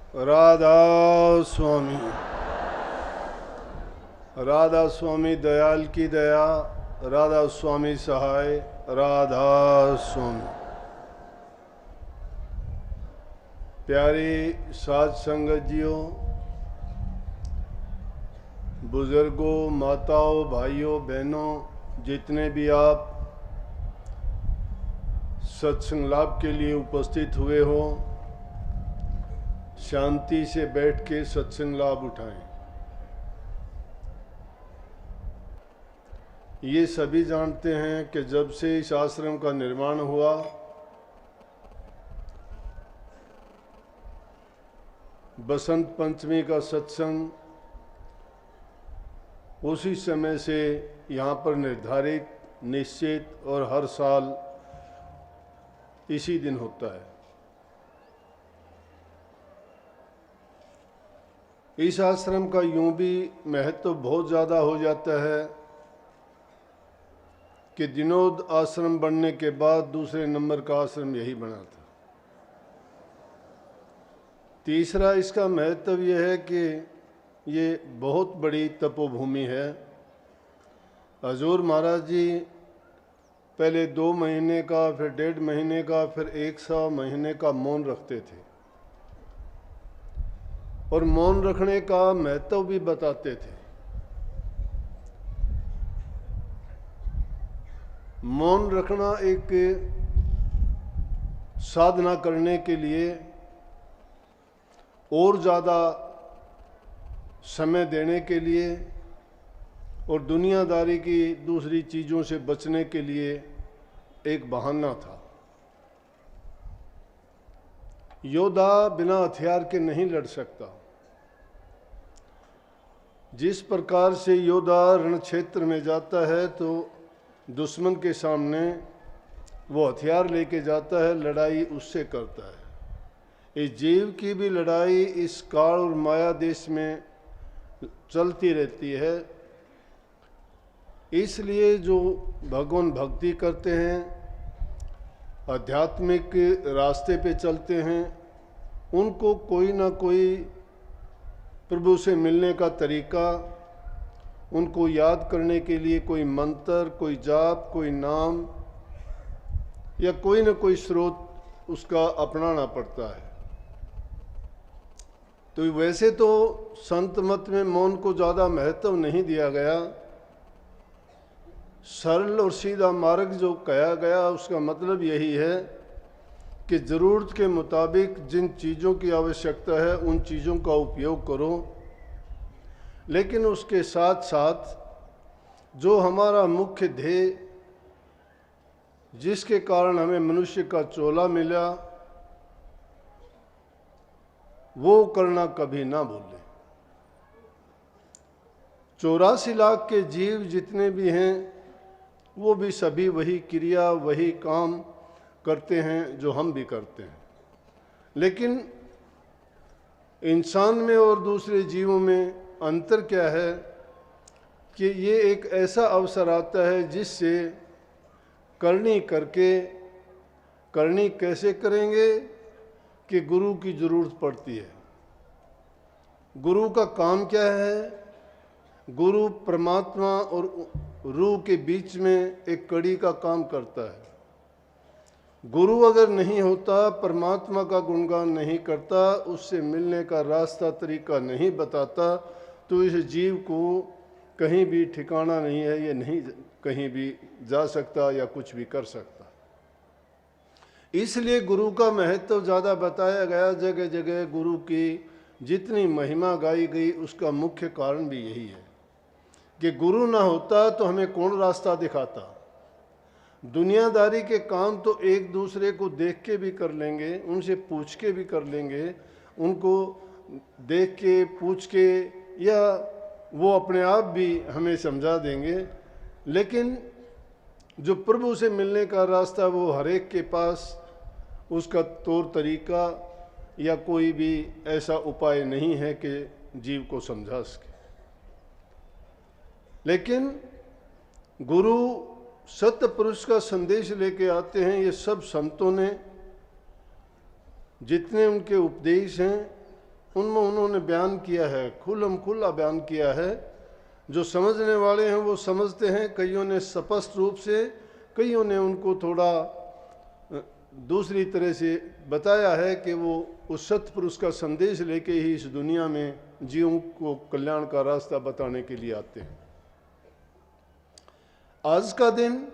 राधा स्वामी। राधा स्वामी दयाल की दया, राधा स्वामी सहाय, राधा स्वामी। प्यारी साध संगत जियों, बुजुर्गों, माताओं, भाइयों, बहनों, जितने भी आप सत्संग लाभ के लिए उपस्थित हुए हो, शांति से बैठ के सत्संग लाभ उठाएं। ये सभी जानते हैं कि जब से इस आश्रम का निर्माण हुआ, बसंत पंचमी का सत्संग उसी समय से यहाँ पर निर्धारित, निश्चित और हर साल इसी दिन होता है। इस आश्रम का यूं भी महत्व बहुत ज़्यादा हो जाता है कि दिनोद आश्रम बनने के बाद दूसरे नंबर का आश्रम यही बना था। तीसरा इसका महत्व यह है कि ये बहुत बड़ी तपोभूमि है। हजूर महाराज जी पहले 2 महीने का, फिर 1.5 महीने का, फिर 100 महीने का मौन रखते थे और मौन रखने का महत्व भी बताते थे। मौन रखना एक साधना करने के लिए और ज़्यादा समय देने के लिए और दुनियादारी की दूसरी चीज़ों से बचने के लिए एक बहाना था। योद्धा बिना हथियार के नहीं लड़ सकता। जिस प्रकार से योद्धा रण क्षेत्र में जाता है तो दुश्मन के सामने वो हथियार लेके जाता है, लड़ाई उससे करता है। इस जीव की भी लड़ाई इस काल और माया देश में चलती रहती है। इसलिए जो भगवान भक्ति करते हैं, आध्यात्मिक रास्ते पे चलते हैं, उनको कोई ना कोई प्रभु से मिलने का तरीका, उनको याद करने के लिए कोई मंत्र, कोई जाप, कोई नाम या कोई ना कोई स्रोत उसका अपनाना पड़ता है। तो वैसे तो संत मत में मौन को ज़्यादा महत्व नहीं दिया गया। सरल और सीधा मार्ग जो कहा गया उसका मतलब यही है कि ज़रूरत के मुताबिक जिन चीज़ों की आवश्यकता है उन चीज़ों का उपयोग करो, लेकिन उसके साथ साथ जो हमारा मुख्य ध्येय, जिसके कारण हमें मनुष्य का चोला मिला, वो करना कभी ना भूलें। 84 लाख के जीव जितने भी हैं वो भी सभी वही क्रिया, वही काम करते हैं जो हम भी करते हैं। लेकिन इंसान में और दूसरे जीवों में अंतर क्या है कि ये एक ऐसा अवसर आता है जिससे करनी करके, करनी कैसे करेंगे कि गुरु की ज़रूरत पड़ती है। गुरु का काम क्या है? गुरु परमात्मा और रूह के बीच में एक कड़ी का काम करता है। गुरु अगर नहीं होता, परमात्मा का गुणगान नहीं करता, उससे मिलने का रास्ता तरीका नहीं बताता, तो इस जीव को कहीं भी ठिकाना नहीं है, ये नहीं कहीं भी जा सकता या कुछ भी कर सकता। इसलिए गुरु का महत्व ज़्यादा बताया गया। जगह जगह गुरु की जितनी महिमा गाई गई उसका मुख्य कारण भी यही है कि गुरु ना होता तो हमें कौन रास्ता दिखाता। दुनियादारी के काम तो एक दूसरे को देख के भी कर लेंगे, उनसे पूछ के भी कर लेंगे, उनको देख के पूछ के या वो अपने आप भी हमें समझा देंगे। लेकिन जो प्रभु से मिलने का रास्ता वो हर एक के पास उसका तौर तरीका या कोई भी ऐसा उपाय नहीं है कि जीव को समझा सके। लेकिन गुरु सत्य पुरुष का संदेश लेके आते हैं। ये सब संतों ने जितने उनके उपदेश हैं उनमें उन्होंने बयान किया है, खुल्लम खुल्ला बयान किया है। जो समझने वाले हैं वो समझते हैं, कईयों ने स्पष्ट रूप से, कईयों ने उनको थोड़ा दूसरी तरह से बताया है कि वो उस सतपुरुष का संदेश लेके ही इस दुनिया में जीवों को कल्याण का रास्ता बताने के लिए आते हैं। आज का दिन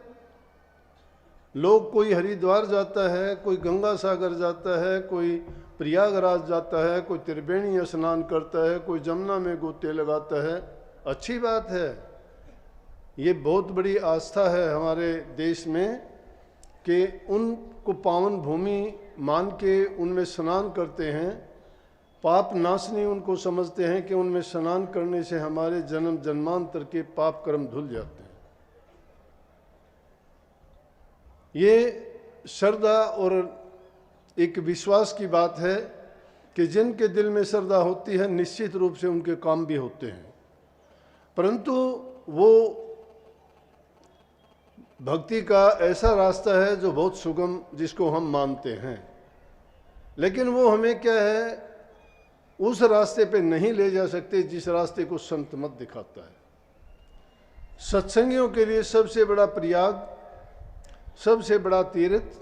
लोग, कोई हरिद्वार जाता है, कोई गंगा सागर जाता है, कोई प्रयागराज जाता है, कोई त्रिवेणी स्नान करता है, कोई जमुना में गोते लगाता है। अच्छी बात है, ये बहुत बड़ी आस्था है हमारे देश में कि उनको पावन भूमि मान के उनमें स्नान करते हैं। पाप नाशनी उनको समझते हैं कि उनमें स्नान करने से हमारे जन्म जन्मांतर के पाप कर्म धुल जाते हैं। ये श्रद्धा और एक विश्वास की बात है कि जिनके दिल में श्रद्धा होती है निश्चित रूप से उनके काम भी होते हैं। परंतु वो भक्ति का ऐसा रास्ता है जो बहुत सुगम, जिसको हम मानते हैं, लेकिन वो हमें क्या है, उस रास्ते पे नहीं ले जा सकते जिस रास्ते को संत मत दिखाता है। सत्संगियों के लिए सबसे बड़ा प्रयाग, सबसे बड़ा तीर्थ,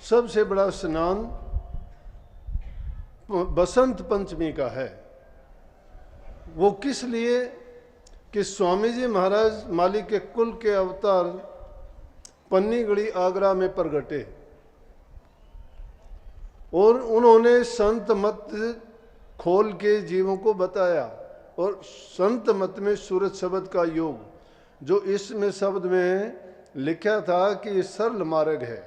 सबसे बड़ा स्नान बसंत पंचमी का है। वो किस लिए कि स्वामी जी महाराज माली के कुल के अवतार पन्नीगढ़ी आगरा में प्रगटे और उन्होंने संत मत खोल के जीवों को बताया। और संत मत में सूरज शब्द का योग, जो इसमें शब्द में लिखा था कि ये सरल मार्ग है,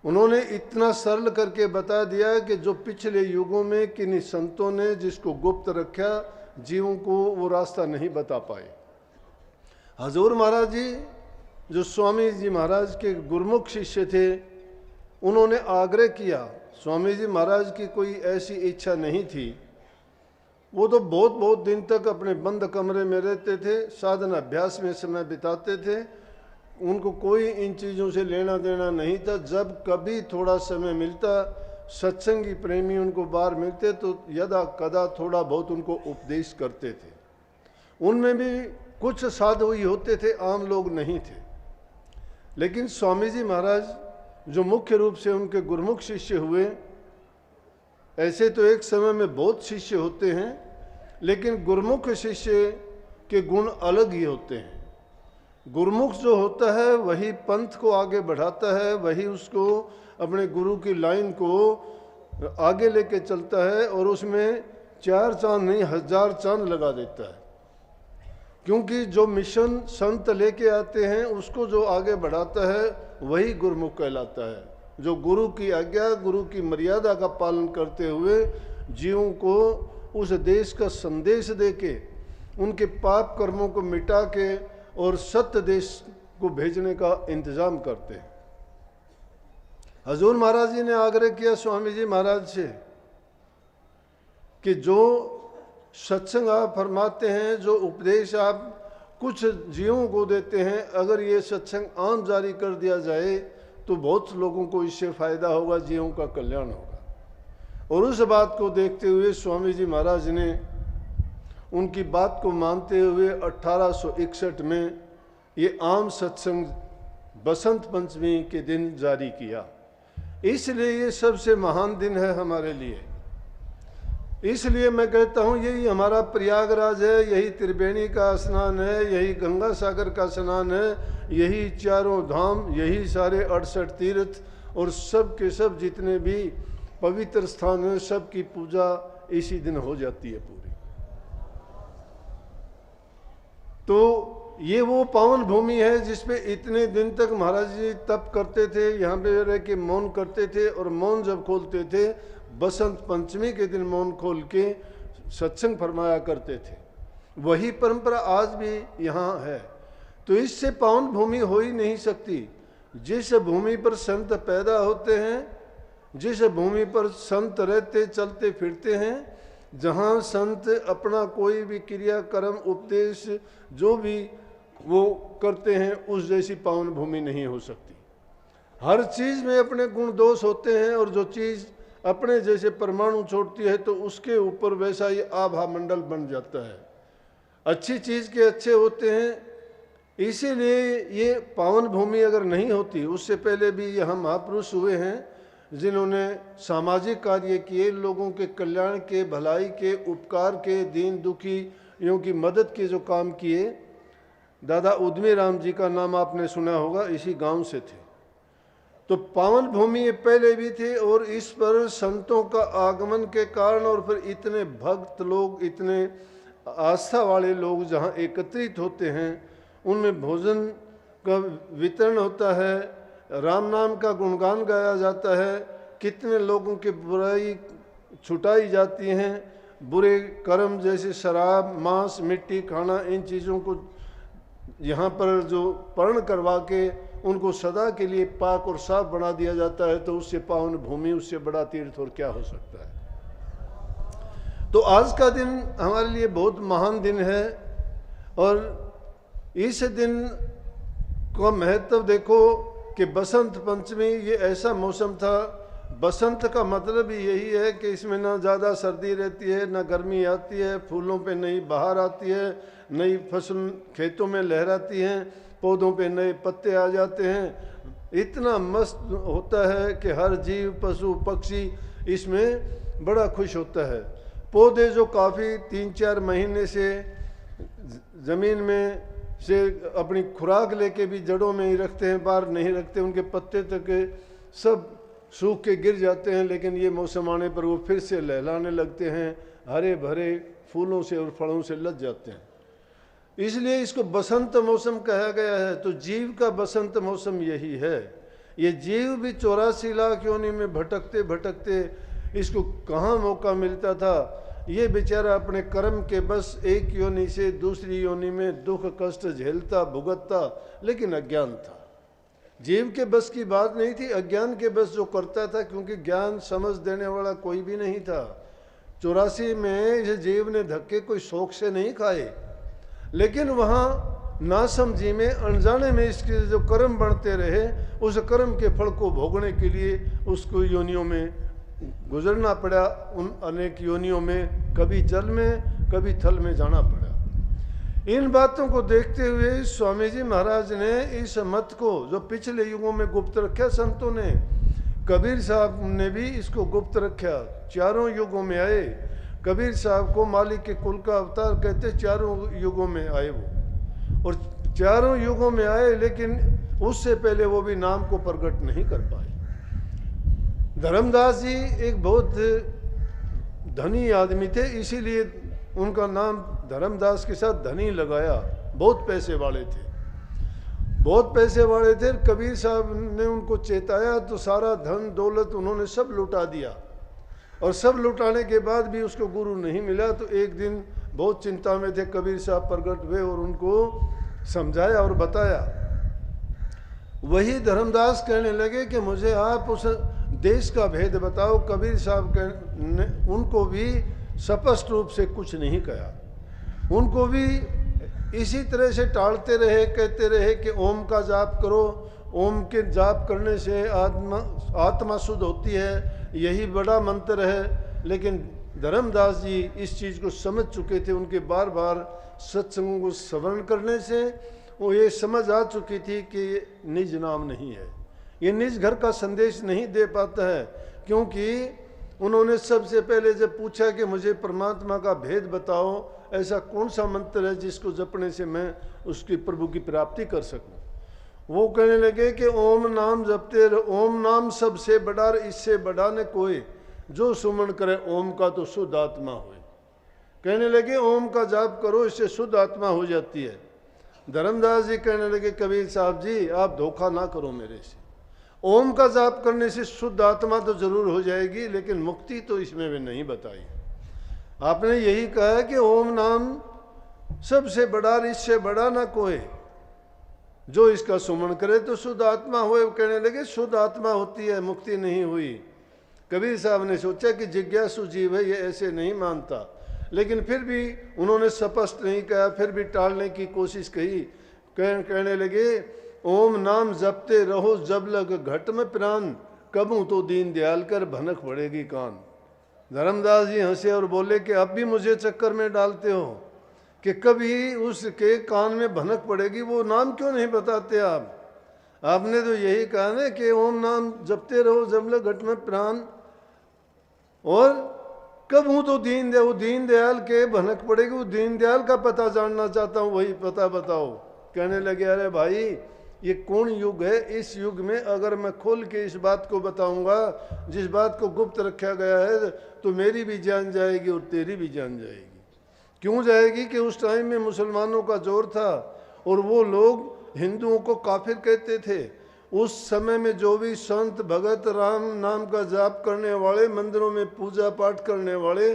उन्होंने इतना सरल करके बता दिया कि जो पिछले युगों में किन्हीं संतों ने जिसको गुप्त रखा, जीवों को वो रास्ता नहीं बता पाए। हजूर महाराज जी जो स्वामी जी महाराज के गुरमुख शिष्य थे, उन्होंने आग्रह किया। स्वामी जी महाराज की कोई ऐसी इच्छा नहीं थी, वो तो बहुत बहुत दिन तक अपने बंद कमरे में रहते थे, साधना अभ्यास में समय बिताते थे, उनको कोई इन चीज़ों से लेना देना नहीं था। जब कभी थोड़ा समय मिलता, सत्संगी प्रेमी उनको बाहर मिलते तो यदा कदा थोड़ा बहुत उनको उपदेश करते थे। उनमें भी कुछ साधु ही होते थे, आम लोग नहीं थे। लेकिन स्वामी जी महाराज जो मुख्य रूप से उनके गुरमुख शिष्य हुए, ऐसे तो एक समय में बहुत शिष्य होते हैं, लेकिन गुरमुख शिष्य के गुण अलग ही होते हैं। गुरमुख जो होता है वही पंथ को आगे बढ़ाता है, वही उसको अपने गुरु की लाइन को आगे लेके चलता है और उसमें 4 चांद नहीं 1000 चांद लगा देता है। क्योंकि जो मिशन संत लेके आते हैं उसको जो आगे बढ़ाता है वही गुरमुख कहलाता है, जो गुरु की आज्ञा, गुरु की मर्यादा का पालन करते हुए जीवों को उस देश का संदेश देके, उनके पाप कर्मों को मिटा के और सत्य देश को भेजने का इंतजाम करते हैं। हजूर महाराज जी ने आग्रह किया स्वामी जी महाराज से कि जो सत्संग आप फरमाते हैं, जो उपदेश आप कुछ जीवों को देते हैं, अगर ये सत्संग आम जारी कर दिया जाए तो बहुत लोगों को इससे फायदा होगा, जीवों का कल्याण होगा। और उस बात को देखते हुए स्वामी जी महाराज ने उनकी बात को मानते हुए 1861 में ये आम सत्संग बसंत पंचमी के दिन जारी किया। इसलिए ये सबसे महान दिन है हमारे लिए। इसलिए मैं कहता हूँ यही हमारा प्रयागराज है, यही त्रिवेणी का स्नान है, यही गंगा सागर का स्नान है, यही चारों धाम, यही सारे 68 तीर्थ और सब के सब जितने भी पवित्र स्थान हैं, सब की पूजा इसी दिन हो जाती है पूरी। तो ये वो पावन भूमि है जिसपे इतने दिन तक महाराज जी तप करते थे, यहाँ पे रह के मौन करते थे, और मौन जब खोलते थे बसंत पंचमी के दिन मौन खोल के सत्संग फरमाया करते थे। वही परंपरा आज भी यहाँ है। तो इससे पावन भूमि हो ही नहीं सकती। जिस भूमि पर संत पैदा होते हैं, जिस भूमि पर संत रहते चलते फिरते हैं, जहाँ संत अपना कोई भी क्रिया कर्म उपदेश जो भी वो करते हैं, उस जैसी पावन भूमि नहीं हो सकती। हर चीज़ में अपने गुण दोष होते हैं, और जो चीज़ अपने जैसे परमाणु छोड़ती है तो उसके ऊपर वैसा ही आभा मंडल बन जाता है। अच्छी चीज़ के अच्छे होते हैं, इसीलिए ये पावन भूमि अगर नहीं होती, उससे पहले भी यहाँ महापुरुष हुए हैं जिन्होंने सामाजिक कार्य किए, लोगों के कल्याण के, भलाई के, उपकार के, दीन दुखियों की मदद के जो काम किए। दादा उद्यमी राम जी का नाम आपने सुना होगा, इसी गांव से थे। तो पावन भूमि ये पहले भी थे, और इस पर संतों का आगमन के कारण और फिर इतने भक्त लोग, इतने आस्था वाले लोग जहाँ एकत्रित होते हैं, उनमें भोजन का वितरण होता है, राम नाम का गुणगान गाया जाता है, कितने लोगों की बुराई छुटाई जाती हैं, बुरे कर्म जैसे शराब, मांस, मिट्टी खाना, इन चीज़ों को यहाँ पर जो पर्ण करवा के उनको सदा के लिए पाक और साफ बना दिया जाता है, तो उससे पावन भूमि, उससे बड़ा तीर्थ और क्या हो सकता है। तो आज का दिन हमारे लिए बहुत महान दिन है, और इस दिन का महत्व देखो कि बसंत पंचमी ये ऐसा मौसम था। बसंत का मतलब ही यही है कि इसमें ना ज़्यादा सर्दी रहती है, ना गर्मी आती है, फूलों पे नई बहार आती है, नई फसल खेतों में लहराती हैं, पौधों पे नए पत्ते आ जाते हैं। इतना मस्त होता है कि हर जीव, पशु, पक्षी इसमें बड़ा खुश होता है। पौधे जो काफ़ी 3-4 महीने से ज़मीन में से अपनी खुराक लेके भी जड़ों में ही रखते हैं, बाहर नहीं रखते, उनके पत्ते तक सब सूख के गिर जाते हैं, लेकिन ये मौसम आने पर वो फिर से लहलाने लगते हैं, हरे भरे फूलों से और फलों से लद जाते हैं। इसलिए इसको बसंत मौसम कहा गया है। तो जीव का बसंत मौसम यही है। ये जीव भी 84 लाख योनि में भटकते भटकते इसको कहाँ मौका मिलता था। ये बेचारा अपने कर्म के बस एक योनि से दूसरी योनि में दुख कष्ट झेलता भुगतता, लेकिन अज्ञान था। जीव के बस की बात नहीं थी, अज्ञान के बस जो करता था, क्योंकि ज्ञान समझ देने वाला कोई भी नहीं था। 84 में इस जीव ने धक्के कोई शौक से नहीं खाए, लेकिन वहाँ नासमझी में, अनजाने में इसके जो कर्म बढ़ते रहे, उस कर्म के फल को भोगने के लिए उसको योनियों में गुजरना पड़ा। उन अनेक योनियों में कभी जल में कभी थल में जाना पड़ा। इन बातों को देखते हुए स्वामी जी महाराज ने इस मत को, जो पिछले युगों में गुप्त रखा संतों ने, कबीर साहब ने भी इसको गुप्त रखा। चारों युगों में आए। कबीर साहब को मालिक के कुल का अवतार कहते, चारों युगों में आए वो, और चारों युगों में आए, लेकिन उससे पहले वो भी नाम को प्रकट नहीं कर पाए। धर्मदास जी एक बहुत धनी आदमी थे, इसीलिए उनका नाम धर्मदास के साथ धनी लगाया। बहुत पैसे वाले थे, बहुत पैसे वाले थे। कबीर साहब ने उनको चेताया तो सारा धन दौलत उन्होंने सब लुटा दिया, और सब लुटाने के बाद भी उसको गुरु नहीं मिला। तो एक दिन बहुत चिंता में थे, कबीर साहब प्रकट हुए और उनको समझाया और बताया। वही धर्मदास कहने लगे कि मुझे आप उस देश का भेद बताओ। कबीर साहब ने उनको भी स्पष्ट रूप से कुछ नहीं कहा, उनको भी इसी तरह से टालते रहे, कहते रहे कि ओम का जाप करो, ओम के जाप करने से आत्मा शुद्ध होती है, यही बड़ा मंत्र है। लेकिन धर्मदास जी इस चीज़ को समझ चुके थे। उनके बार बार सत्संगों को श्रवण करने से वो ये समझ आ चुकी थी कि ये निज नाम नहीं है, ये निज घर का संदेश नहीं दे पाता है। क्योंकि उन्होंने सबसे पहले जब पूछा कि मुझे परमात्मा का भेद बताओ, ऐसा कौन सा मंत्र है जिसको जपने से मैं उसकी प्रभु की प्राप्ति कर सकूं, वो कहने लगे कि ओम नाम जपते रहो। ओम नाम सबसे बड़ा, इससे बड़ा न कोई, जो सुमन करे ओम का तो शुद्ध आत्मा होए। कहने लगे ओम का जाप करो, इससे शुद्ध आत्मा हो जाती है। धर्मदास जी कहने लगे कबीर साहब जी आप धोखा ना करो मेरे से, ओम का जाप करने से शुद्ध आत्मा तो जरूर हो जाएगी, लेकिन मुक्ति तो इसमें भी नहीं बताई। आपने यही कहा है कि ओम नाम सबसे बड़ा, इससे बड़ा ना कोई, जो इसका सुमन करे तो शुद्ध आत्मा होए। कहने लगे शुद्ध आत्मा होती है, मुक्ति नहीं हुई। कबीर साहब ने सोचा कि जिज्ञासु जीव है, ये ऐसे नहीं मानता, लेकिन फिर भी उन्होंने स्पष्ट नहीं कहा, फिर भी टालने की कोशिश कही। कहने लगे ओम नाम जपते रहो जब लग घट में प्राण, कब हूँ तो दीन दयाल कर भनक पड़ेगी कान। धर्मदास जी हंसे और बोले कि अब भी मुझे चक्कर में डालते हो कि कभी उसके कान में भनक पड़ेगी, वो नाम क्यों नहीं बताते आप? आपने तो यही कहा ना कि ओम नाम जपते रहो जब लग घट में प्राण, और कब हूँ तो दीन दयाल के भनक पड़ेगी, वो दीन दयाल का पता जानना चाहता हूँ, वही पता बताओ। कहने लगे अरे भाई ये कौन युग है, इस युग में अगर मैं खोल के इस बात को बताऊंगा जिस बात को गुप्त रखा गया है तो मेरी भी जान जाएगी और तेरी भी जान जाएगी। क्यों जाएगी कि उस टाइम में मुसलमानों का जोर था और वो लोग हिंदुओं को काफिर कहते थे। उस समय में जो भी संत भगत राम नाम का जाप करने वाले, मंदिरों में पूजा पाठ करने वाले,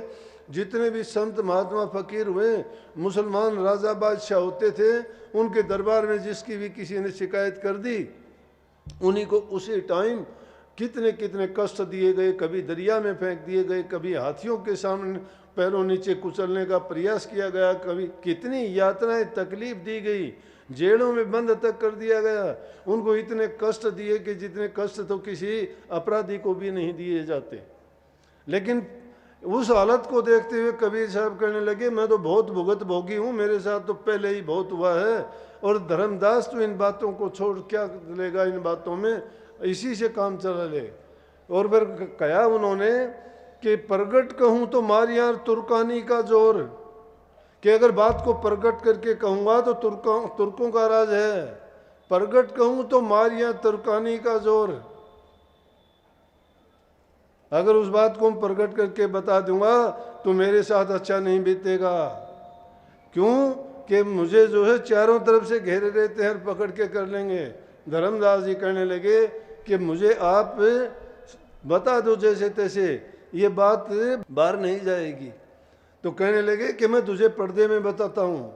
जितने भी संत महात्मा फकीर हुए, मुसलमान राजा बादशाह होते थे, उनके दरबार में जिसकी भी किसी ने शिकायत कर दी, उन्हीं को उसी टाइम कितने कितने कष्ट दिए गए, कभी दरिया में फेंक दिए गए, कभी हाथियों के सामने पैरों नीचे कुचलने का प्रयास किया गया, कभी कितनी यातनाएं तकलीफ दी गई, जेलों में बंद तक कर दिया गया। उनको इतने कष्ट दिए कि जितने कष्ट तो किसी अपराधी को भी नहीं दिए जाते। लेकिन उस हालत को देखते हुए कबीर साहब कहने लगे मैं तो बहुत भुगत भोगी हूँ, मेरे साथ तो पहले ही बहुत हुआ है, और धर्मदास तो इन बातों को छोड़ क्या लेगा, इन बातों में इसी से काम चला ले। और फिर कहा उन्होंने कि प्रगट कहूँ तो मारियार तुर्कानी का जोर, कि अगर बात को प्रगट करके कहूँगा तो तुर्कों का राज है, प्रगट कहूँ तो मारियार तुर्कानी का जोर। अगर उस बात को प्रकट करके बता दूंगा तो मेरे साथ अच्छा नहीं बीतेगा। क्यों कि मुझे जो है चारों तरफ से घेरे रहते हैं, पकड़ के कर लेंगे। धर्मदास जी कहने लगे कि मुझे आप बता दो जैसे तैसे, ये बात बाहर नहीं जाएगी। तो कहने लगे कि मैं तुझे पर्दे में बताता हूँ।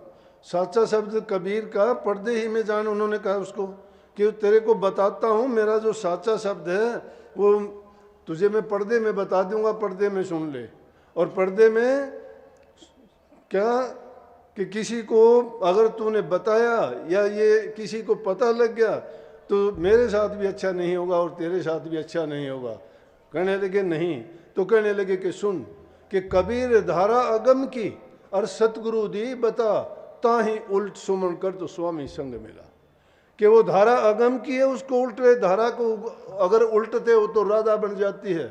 साचा शब्द कबीर का पर्दे ही में जान, उन्होंने कहा उसको कि तेरे को बताता हूँ, मेरा जो साचा शब्द है वो तुझे मैं पर्दे में बता दूंगा, पर्दे में सुन ले। और पर्दे में क्या कि किसी को अगर तूने बताया या ये किसी को पता लग गया तो मेरे साथ भी अच्छा नहीं होगा और तेरे साथ भी अच्छा नहीं होगा। कहने लगे नहीं, तो कहने लगे कि सुन कि कबीर धारा अगम की और सतगुरु दी बता, ताही उल्ट सुमन कर तो स्वामी संग मिला। कि वो धारा अगम की है, उसको उल्टे धारा को अगर उल्टते हो तो राधा बन जाती है।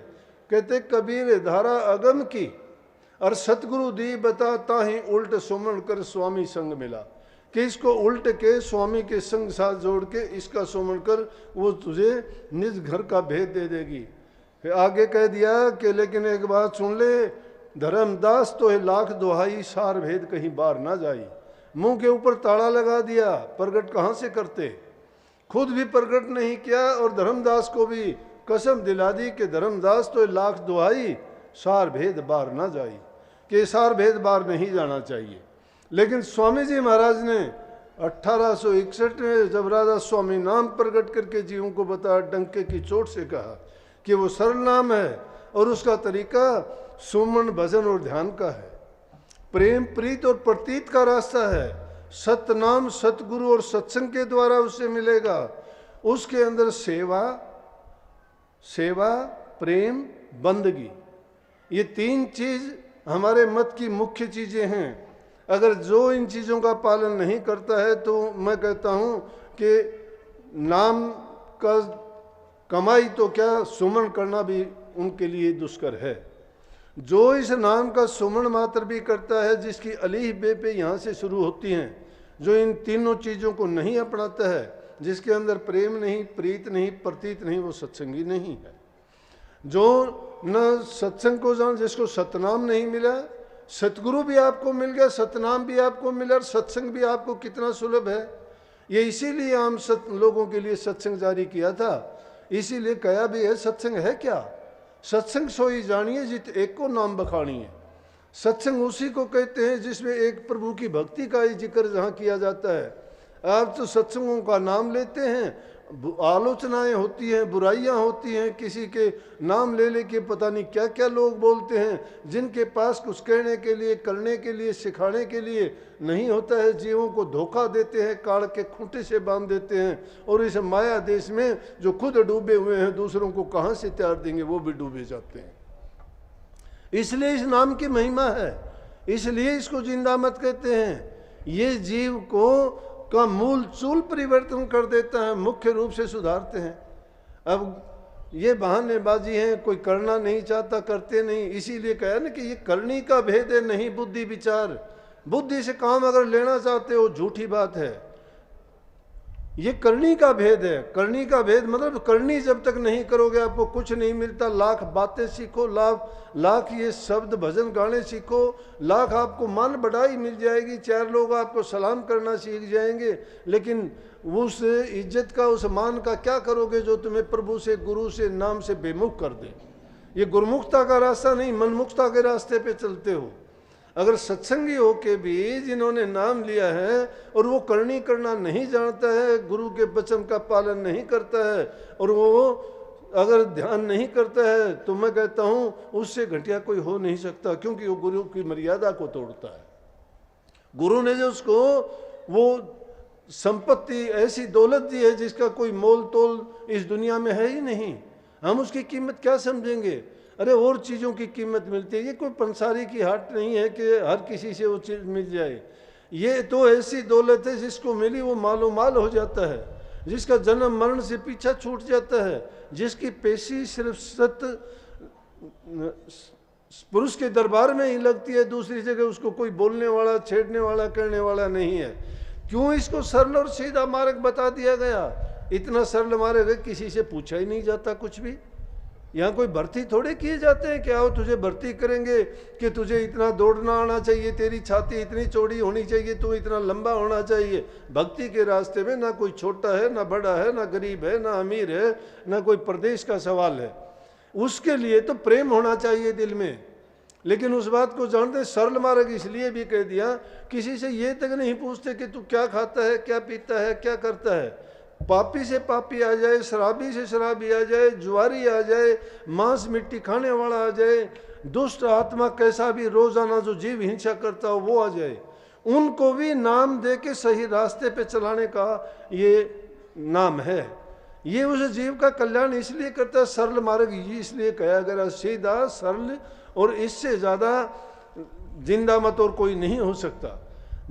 कहते कबीर धारा अगम की और सतगुरु दी बता, ताही उल्ट सुमन कर स्वामी संग मिला। कि इसको उल्ट के स्वामी के संग साथ जोड़ के इसका सुमन कर, वो तुझे निज घर का भेद दे देगी। फिर आगे कह दिया कि लेकिन एक बात सुन ले, धर्मदास तो है लाख दुहाई, सार भेद कहीं बाहर ना जाई। मुंह के ऊपर ताला लगा दिया, प्रगट कहाँ से करते, खुद भी प्रगट नहीं किया और धर्मदास को भी कसम दिला दी कि धर्मदास तो लाख दुहाई, सार भेद बाहर ना जाई, कि सार भेद बाहर नहीं जाना चाहिए। लेकिन स्वामी जी महाराज ने 1861 में जब राधा स्वामी नाम प्रकट करके जीवों को बताया, डंके की चोट से कहा कि वो सरल नाम है और उसका तरीका सुमन भजन और ध्यान का है, प्रेम प्रीत और प्रतीत का रास्ता है। सतनाम सतगुरु और सत्संग के द्वारा उससे मिलेगा। उसके अंदर सेवा प्रेम बंदगी, ये तीन चीज हमारे मत की मुख्य चीजें हैं। अगर जो इन चीज़ों का पालन नहीं करता है तो मैं कहता हूँ कि नाम का कमाई तो क्या, सुमन करना भी उनके लिए दुष्कर है। जो इस नाम का सुमन मात्र भी करता है, जिसकी अलीफ बे पे यहाँ से शुरू होती हैं, जो इन तीनों चीज़ों को नहीं अपनाता है, जिसके अंदर प्रेम नहीं, प्रीत नहीं, प्रतीत नहीं, वो सत्संगी नहीं है। जो न सत्संग को जान, जिसको सतनाम नहीं मिला, सतगुरु भी आपको मिल गया, सतनाम भी आपको मिला और सत्संग भी आपको कितना सुलभ है। ये इसीलिए आम लोगों के लिए सत्संग जारी किया था, इसीलिए कहा भी है सत्संग है क्या, सत्संग सोई जानिए जित एक को नाम बखानिए। सत्संग उसी को कहते हैं जिसमें एक प्रभु की भक्ति का ही जिक्र जहाँ किया जाता है। आप तो सत्संगों का नाम लेते हैं आलोचनाएं होती हैं, बुराइयां होती हैं, किसी के नाम ले लेके पता नहीं क्या क्या लोग बोलते हैं, जिनके पास कुछ कहने के लिए, करने के लिए, सिखाने के लिए नहीं होता है, जीवों को धोखा देते हैं, काट के खूंटे से बांध देते हैं। और इस माया देश में जो खुद डूबे हुए हैं, दूसरों को कहाँ से त्यार देंगे, वो भी डूबे जाते हैं। इसलिए इस नाम की महिमा है, इसलिए इसको जिंदा मत कहते हैं। ये जीव को का मूल चूल परिवर्तन कर देता है, मुख्य रूप से सुधारते हैं। अब ये बहानेबाजी है, कोई करना नहीं चाहता, करते नहीं, इसीलिए कहा ना कि ये करनी का भेद है, नहीं बुद्धि विचार। बुद्धि से काम अगर लेना चाहते हो, झूठी बात है। ये करनी का भेद है। करनी का भेद मतलब करनी जब तक नहीं करोगे आपको कुछ नहीं मिलता। लाख बातें सीखो, लाख ये शब्द भजन गाने सीखो, लाख आपको मान बढ़ाई मिल जाएगी, 4 लोग आपको सलाम करना सीख जाएंगे, लेकिन उस इज्जत का, उस मान का क्या करोगे जो तुम्हें प्रभु से, गुरु से, नाम से बेमुख कर दे। ये गुरुमुखता का रास्ता नहीं, मनमुखता के रास्ते पे चलते हो। अगर सत्संगी हो के भी जिन्होंने नाम लिया है और वो करनी करना नहीं जानता है, गुरु के वचन का पालन नहीं करता है, और वो अगर ध्यान नहीं करता है, तो मैं कहता हूँ उससे घटिया कोई हो नहीं सकता, क्योंकि वो गुरु की मर्यादा को तोड़ता है। गुरु ने जो उसको वो संपत्ति, ऐसी दौलत दी है जिसका कोई मोल तोल इस दुनिया में है ही नहीं, हम उसकी कीमत क्या समझेंगे। अरे और चीज़ों की कीमत मिलती है, ये कोई पंसारी की हाट नहीं है कि हर किसी से वो चीज़ मिल जाए। ये तो ऐसी दौलत है जिसको मिली वो मालो माल हो जाता है, जिसका जन्म मरण से पीछा छूट जाता है, जिसकी पेशी सिर्फ पुरुष के दरबार में ही लगती है, दूसरी जगह उसको कोई बोलने वाला, छेड़ने वाला, करने वाला नहीं है। क्यों इसको सरल और सीधा मार्ग बता दिया गया। इतना सरल मार्ग है, किसी से पूछा ही नहीं जाता कुछ भी। यहाँ कोई भर्ती थोड़े किए जाते हैं कि आओ तुझे भर्ती करेंगे, कि तुझे इतना दौड़ना आना चाहिए, तेरी छाती इतनी चौड़ी होनी चाहिए, तू इतना लंबा होना चाहिए। भक्ति के रास्ते में ना कोई छोटा है, ना बड़ा है, ना गरीब है, ना अमीर है, ना कोई प्रदेश का सवाल है। उसके लिए तो प्रेम होना चाहिए दिल में। लेकिन उस बात को जानते, सरल मार्ग इसलिए भी कह दिया, किसी से ये तक नहीं पूछते कि तू क्या खाता है, क्या पीता है, क्या करता है। पापी से पापी आ जाए, शराबी से शराबी आ जाए, जुआरी आ जाए, मांस मिट्टी खाने वाला आ जाए, दुष्ट आत्मा कैसा भी रोजाना जो जीव हिंसा करता हो वो आ जाए, उनको भी नाम दे के सही रास्ते पे चलाने का ये नाम है। ये उस जीव का कल्याण इसलिए करता है। सरल मार्ग इसलिए कहा गया, सीधा सरल, और इससे ज्यादा जिंदा मत और कोई नहीं हो सकता।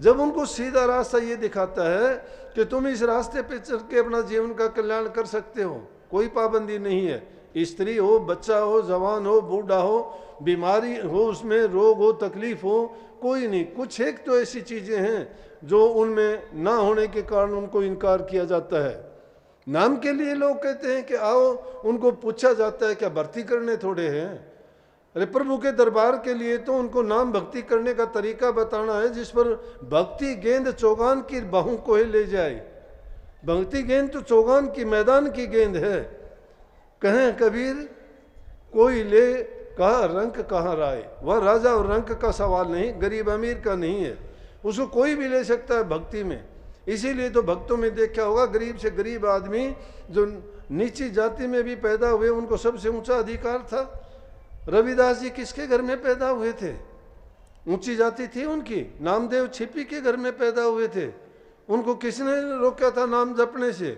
जब उनको सीधा रास्ता ये दिखाता है कि तुम इस रास्ते पे चल के अपना जीवन का कल्याण कर सकते हो, कोई पाबंदी नहीं है। स्त्री हो, बच्चा हो, जवान हो, बूढ़ा हो, बीमारी हो, उसमें रोग हो, तकलीफ हो, कोई नहीं। कुछ एक तो ऐसी चीजें हैं जो उनमें ना होने के कारण उनको इनकार किया जाता है। नाम के लिए लोग कहते हैं कि आओ, उनको पूछा जाता है क्या भर्ती करने थोड़े हैं। अरे प्रभु के दरबार के लिए तो उनको नाम भक्ति करने का तरीका बताना है, जिस पर भक्ति गेंद चौगान की बाहों को ही ले जाए। भक्ति गेंद तो चौगान की मैदान की गेंद है। कहें कबीर कोई ले कहा रंक कहाँ राय। वह राजा और रंक का सवाल नहीं, गरीब अमीर का नहीं है, उसको कोई भी ले सकता है भक्ति में। इसीलिए तो भक्तों में देखा होगा, गरीब से गरीब आदमी जो नीची जाति में भी पैदा हुए उनको सबसे ऊंचा अधिकार था। रविदास जी किसके घर में पैदा हुए थे? ऊंची जाति थी उनकी। नामदेव छिपी के घर में पैदा हुए थे, उनको किसने रोका था नाम जपने से?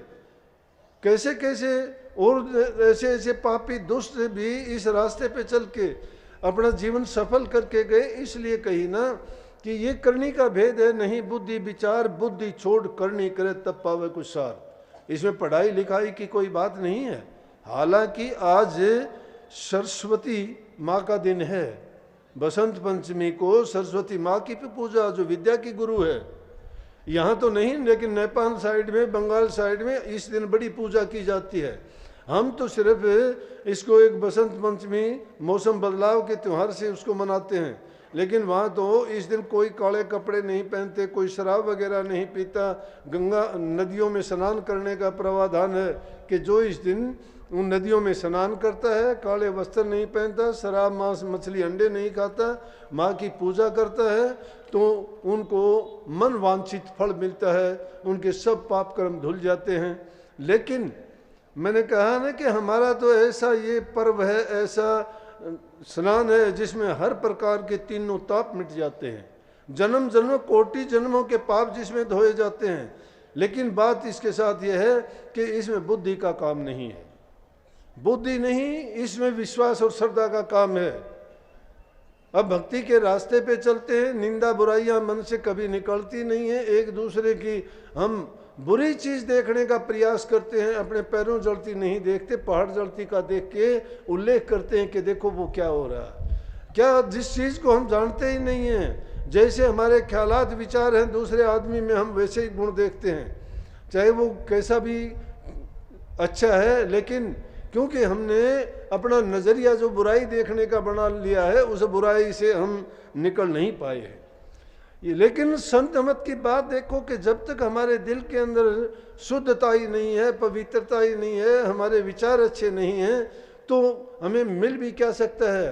कैसे कैसे और ऐसे ऐसे पापी दुष्ट भी इस रास्ते पे चल के अपना जीवन सफल करके गए। इसलिए कही ना कि ये करनी का भेद है, नहीं बुद्धि विचार। बुद्धि छोड़ करनी करे तब पावे कुछ सार। इसमें पढ़ाई लिखाई की कोई बात नहीं है। हालांकि आज सरस्वती माँ का दिन है, बसंत पंचमी को सरस्वती माँ की पूजा, जो विद्या की गुरु है। यहाँ तो नहीं, लेकिन नेपाल साइड में, बंगाल साइड में इस दिन बड़ी पूजा की जाती है। हम तो सिर्फ इसको एक बसंत पंचमी मौसम बदलाव के त्यौहार से उसको मनाते हैं। लेकिन वहाँ तो इस दिन कोई काले कपड़े नहीं पहनते, कोई शराब वगैरह नहीं पीता। गंगा नदियों में स्नान करने का प्रावधान है कि जो इस दिन उन नदियों में स्नान करता है, काले वस्त्र नहीं पहनता, शराब मांस मछली अंडे नहीं खाता, माँ की पूजा करता है, तो उनको मन वांछित फल मिलता है, उनके सब पाप कर्म धुल जाते हैं। लेकिन मैंने कहा ना कि हमारा तो ऐसा ये पर्व है, ऐसा स्नान है जिसमें हर प्रकार के तीनों ताप मिट जाते हैं, जन्म जन्म कोटि जन्मों के पाप जिसमें धोए जाते हैं। लेकिन बात इसके साथ यह है कि इसमें बुद्धि का काम नहीं है, बुद्धि नहीं, इसमें विश्वास और श्रद्धा का काम है। अब भक्ति के रास्ते पे चलते हैं, निंदा बुराइयां मन से कभी निकलती नहीं है, एक दूसरे की हम बुरी चीज देखने का प्रयास करते हैं, अपने पैरों जलती नहीं देखते, पहाड़ जलती का देख के उल्लेख करते हैं कि देखो वो क्या हो रहा है, क्या जिस चीज को हम जानते ही नहीं है। जैसे हमारे ख्यालात विचार हैं दूसरे आदमी में, हम वैसे ही गुण देखते हैं, चाहे वो कैसा भी अच्छा है, लेकिन क्योंकि हमने अपना नज़रिया जो बुराई देखने का बना लिया है, उस बुराई से हम निकल नहीं पाए हैं। ये लेकिन संत मत की बात देखो कि जब तक हमारे दिल के अंदर शुद्धता ही नहीं है, पवित्रता ही नहीं है, हमारे विचार अच्छे नहीं हैं, तो हमें मिल भी क्या सकता है।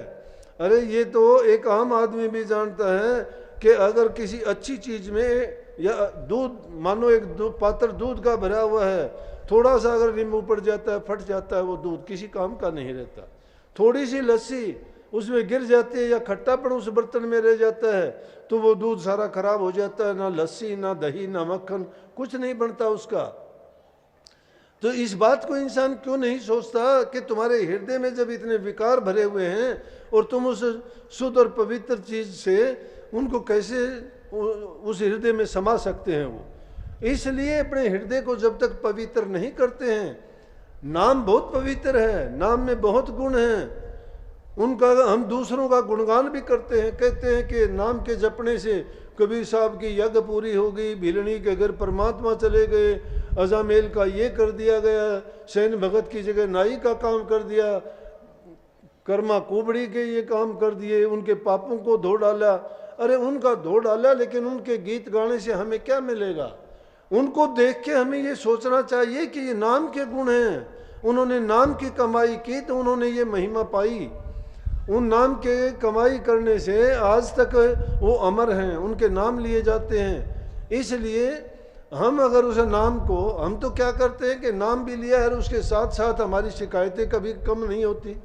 अरे ये तो एक आम आदमी भी जानता है कि अगर किसी अच्छी चीज़ में या दूध, मानो एक पात्र दूध का भरा हुआ है, थोड़ा सा अगर नींबू पड़ जाता है, फट जाता है, वो दूध किसी काम का नहीं रहता। थोड़ी सी लस्सी उसमें गिर जाती है या खट्टापन उस बर्तन में रह जाता है, तो वो दूध सारा खराब हो जाता है, ना लस्सी ना दही ना मक्खन, कुछ नहीं बनता उसका। तो इस बात को इंसान क्यों नहीं सोचता कि तुम्हारे हृदय में जब इतने विकार भरे हुए हैं और तुम उस शुद्ध और पवित्र चीज से उनको कैसे उस हृदय में समा सकते हैं। वो इसलिए अपने हृदय को जब तक पवित्र नहीं करते हैं, नाम बहुत पवित्र है, नाम में बहुत गुण हैं, उनका हम दूसरों का गुणगान भी करते हैं, कहते हैं कि नाम के जपने से कबीर साहब की यज्ञ पूरी हो गई, भिलनी के घर परमात्मा चले गए, अजामेल का ये कर दिया गया, सैन भगत की जगह नाई का काम कर दिया, कर्मा कुबड़ी के ये काम कर दिए, उनके पापों को धो डाला। अरे उनका धो डाला, लेकिन उनके गीत गाने से हमें क्या मिलेगा। उनको देख के हमें ये सोचना चाहिए कि ये नाम के गुण हैं, उन्होंने नाम की कमाई की तो उन्होंने ये महिमा पाई, उन नाम के कमाई करने से आज तक वो अमर हैं, उनके नाम लिए जाते हैं। इसलिए हम अगर उस नाम को, हम तो क्या करते हैं कि नाम भी लिया है और उसके साथ साथ हमारी शिकायतें कभी कम नहीं होती,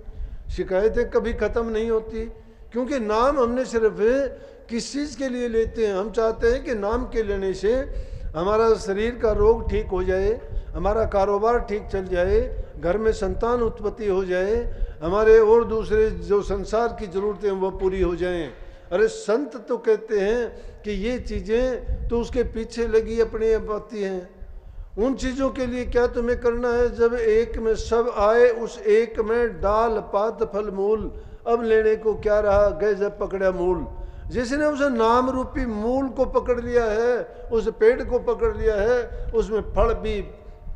शिकायतें कभी ख़त्म नहीं होती, क्योंकि नाम हमने सिर्फ किस चीज़ के लिए लेते हैं। हम चाहते हैं कि नाम के लेने से हमारा शरीर का रोग ठीक हो जाए, हमारा कारोबार ठीक चल जाए, घर में संतान उत्पत्ति हो जाए, हमारे और दूसरे जो संसार की ज़रूरतें वो पूरी हो जाएं। अरे संत तो कहते हैं कि ये चीज़ें तो उसके पीछे लगी अपनी आती हैं, उन चीज़ों के लिए क्या तुम्हें करना है। जब एक में सब आए, उस एक में डाल पात फल मूल, अब लेने को क्या रहा, गए जब पकड़ा मूल। जिसने उस नाम रूपी मूल को पकड़ लिया है, उस पेड़ को पकड़ लिया है, उसमें फल भी,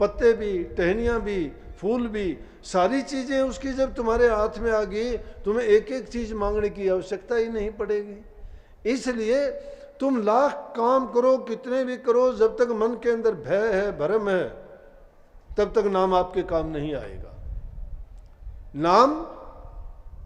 पत्ते भी, टहनियाँ भी, फूल भी, सारी चीज़ें उसकी जब तुम्हारे हाथ में आ गई, तुम्हें एक एक चीज़ मांगने की आवश्यकता ही नहीं पड़ेगी। इसलिए तुम लाख काम करो, कितने भी करो, जब तक मन के अंदर भय है, भ्रम है, तब तक नाम आपके काम नहीं आएगा। नाम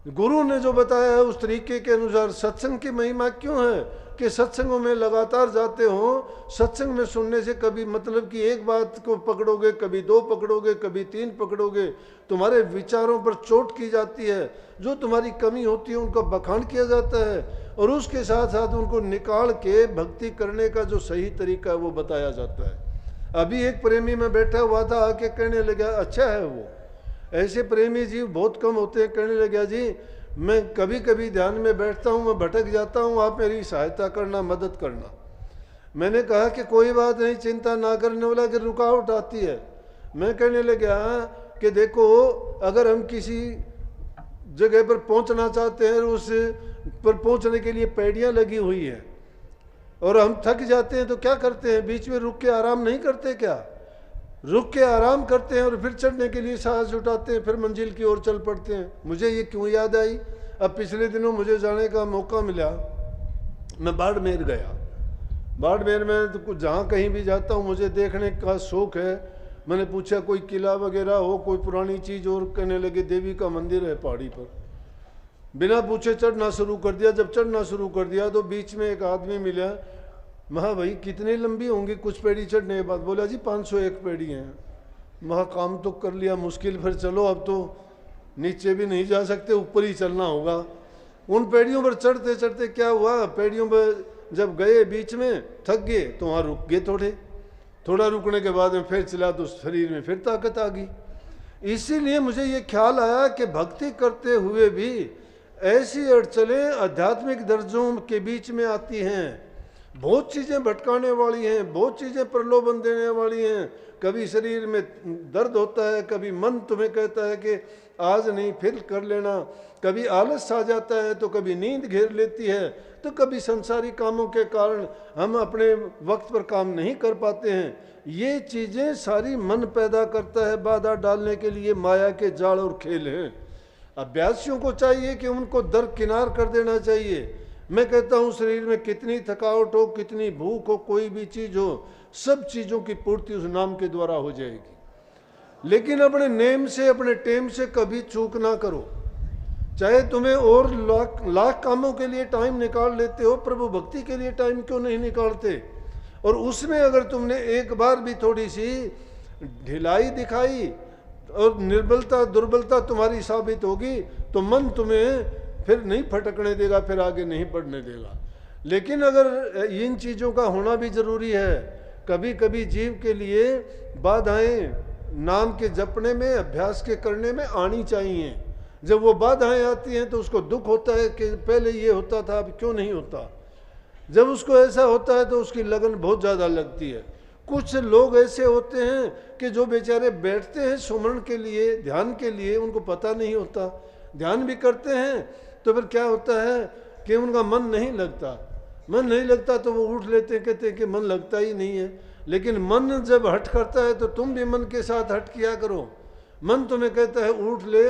गुरु ने जो बताया है उस तरीके के अनुसार। सत्संग की महिमा क्यों है कि सत्संगों में लगातार जाते हो, सत्संग में सुनने से कभी मतलब कि एक बात को पकड़ोगे, कभी दो पकड़ोगे, कभी तीन पकड़ोगे, तुम्हारे विचारों पर चोट की जाती है, जो तुम्हारी कमी होती है उनका बखान किया जाता है, और उसके साथ साथ उनको निकाल के भक्ति करने का जो सही तरीका है वो बताया जाता है। अभी एक प्रेमी में बैठा हुआ था, आके कहने लगा, अच्छा है वो, ऐसे प्रेमी जीव बहुत कम होते हैं, कहने लगा जी मैं कभी कभी ध्यान में बैठता हूँ, मैं भटक जाता हूँ, आप मेरी सहायता करना, मदद करना। मैंने कहा कि कोई बात नहीं, चिंता ना करने वाला कि रुकावट आती है। मैं कहने लगा कि देखो, अगर हम किसी जगह पर पहुँचना चाहते हैं, उस पर पहुँचने के लिए पैड़ियाँ लगी हुई हैं, और हम थक जाते हैं तो क्या करते हैं, बीच में रुक के आराम नहीं करते क्या, रुक के आराम करते हैं और फिर चढ़ने के लिए साहस उठाते हैं, फिर मंजिल की ओर चल पड़ते हैं। मुझे ये क्यों याद आई, अब पिछले दिनों मुझे जाने का मौका मिला, मैं बाड़मेर गया। बाड़मेर में तो कुछ जहाँ कहीं भी जाता हूँ मुझे देखने का शौक़ है। मैंने पूछा कोई किला वगैरह हो, कोई पुरानी चीज़, और कहने लगे देवी का मंदिर है पहाड़ी पर। बिना पूछे चढ़ना शुरू कर दिया। जब चढ़ना शुरू कर दिया तो बीच में एक आदमी मिला, महा भाई कितनी लंबी होंगी कुछ पेड़ी चढ़ने के बाद। बोला जी 501 पेड़ी हैं। वहाँ काम तो कर लिया, मुश्किल, फिर चलो अब तो नीचे भी नहीं जा सकते, ऊपर ही चलना होगा। उन पेड़ियों पर चढ़ते चढ़ते क्या हुआ, पेड़ियों पर जब गए बीच में थक गए तो वहाँ रुक गए, थोड़ा रुकने के बाद में फिर चला तो शरीर में फिर ताकत आ गई। इसीलिए मुझे ये ख्याल आया कि भक्ति करते हुए भी ऐसी अड़चनें आध्यात्मिक दर्जों के बीच में आती हैं, बहुत चीज़ें भटकाने वाली हैं, बहुत चीज़ें प्रलोभन देने वाली हैं। कभी शरीर में दर्द होता है, कभी मन तुम्हें कहता है कि आज नहीं फिर कर लेना, कभी आलस आ जाता है, तो कभी नींद घेर लेती है, तो कभी संसारी कामों के कारण हम अपने वक्त पर काम नहीं कर पाते हैं। ये चीज़ें सारी मन पैदा करता है, बाधा डालने के लिए माया के जाल और खेल हैं। अभ्यासियों को चाहिए कि उनको दरकिनार कर देना चाहिए। मैं कहता हूँ शरीर में कितनी थकावट हो, कितनी भूख हो, कोई भी चीज़ हो, सब चीज़ों की पूर्ति उस नाम के द्वारा हो जाएगी। लेकिन अपने नेम से, अपने टेम से कभी चूक ना करो। चाहे तुम्हें और लाख कामों के लिए टाइम निकाल लेते हो, प्रभु भक्ति के लिए टाइम क्यों नहीं निकालते? और उसमें अगर तुमने एक बार भी थोड़ी सी ढिलाई दिखाई और निर्बलता दुर्बलता तुम्हारी साबित होगी तो मन तुम्हें फिर नहीं फटकने देगा, फिर आगे नहीं बढ़ने देगा। लेकिन अगर इन चीज़ों का होना भी जरूरी है, कभी कभी जीव के लिए बाधाएं नाम के जपने में, अभ्यास के करने में आनी चाहिए। जब वो बाधाएं आती हैं तो उसको दुख होता है कि पहले ये होता था अब क्यों नहीं होता। जब उसको ऐसा होता है तो उसकी लगन बहुत ज़्यादा लगती है। कुछ लोग ऐसे होते हैं कि जो बेचारे बैठते हैं सुमरण के लिए, ध्यान के लिए, उनको पता नहीं होता, ध्यान भी करते हैं तो फिर क्या होता है कि उनका मन नहीं लगता। मन नहीं लगता तो वो उठ लेते हैं, कहते हैं कि मन लगता ही नहीं है। लेकिन मन जब हट करता है तो तुम भी मन के साथ हट किया करो। मन तुम्हें कहता है उठ ले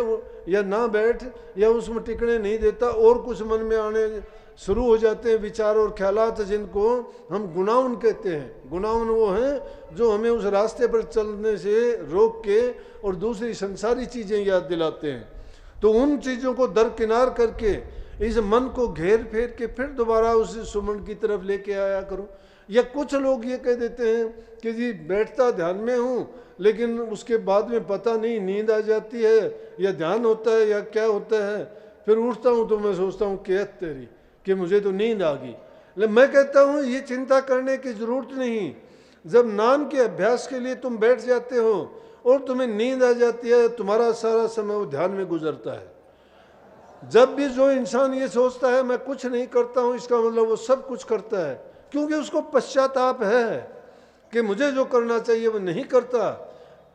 या ना बैठ, या उसमें टिकने नहीं देता, और कुछ मन में आने शुरू हो जाते हैं विचार और ख्यालात, जिनको हम गुनाउन कहते हैं। गुनाउन वो हैं जो हमें उस रास्ते पर चलने से रोक के और दूसरी संसारी चीज़ें याद दिलाते हैं। तो उन चीज़ों को दरकिनार करके इस मन को घेर फेर के फिर दोबारा उस सुमन की तरफ लेके आया करो। या कुछ लोग ये कह देते हैं कि जी बैठता ध्यान में हूँ, लेकिन उसके बाद में पता नहीं नींद आ जाती है या ध्यान होता है या क्या होता है, फिर उठता हूँ तो मैं सोचता हूँ कि तेरी कि मुझे तो नींद आ गई। मैं कहता हूँ ये चिंता करने की ज़रूरत नहीं। जब नाम के अभ्यास के लिए तुम बैठ जाते हो और तुम्हें नींद आ जाती है, तुम्हारा सारा समय वो ध्यान में गुजरता है। जब भी जो इंसान ये सोचता है मैं कुछ नहीं करता हूँ, इसका मतलब वो सब कुछ करता है, क्योंकि उसको पश्चाताप है कि मुझे जो करना चाहिए वो नहीं करता।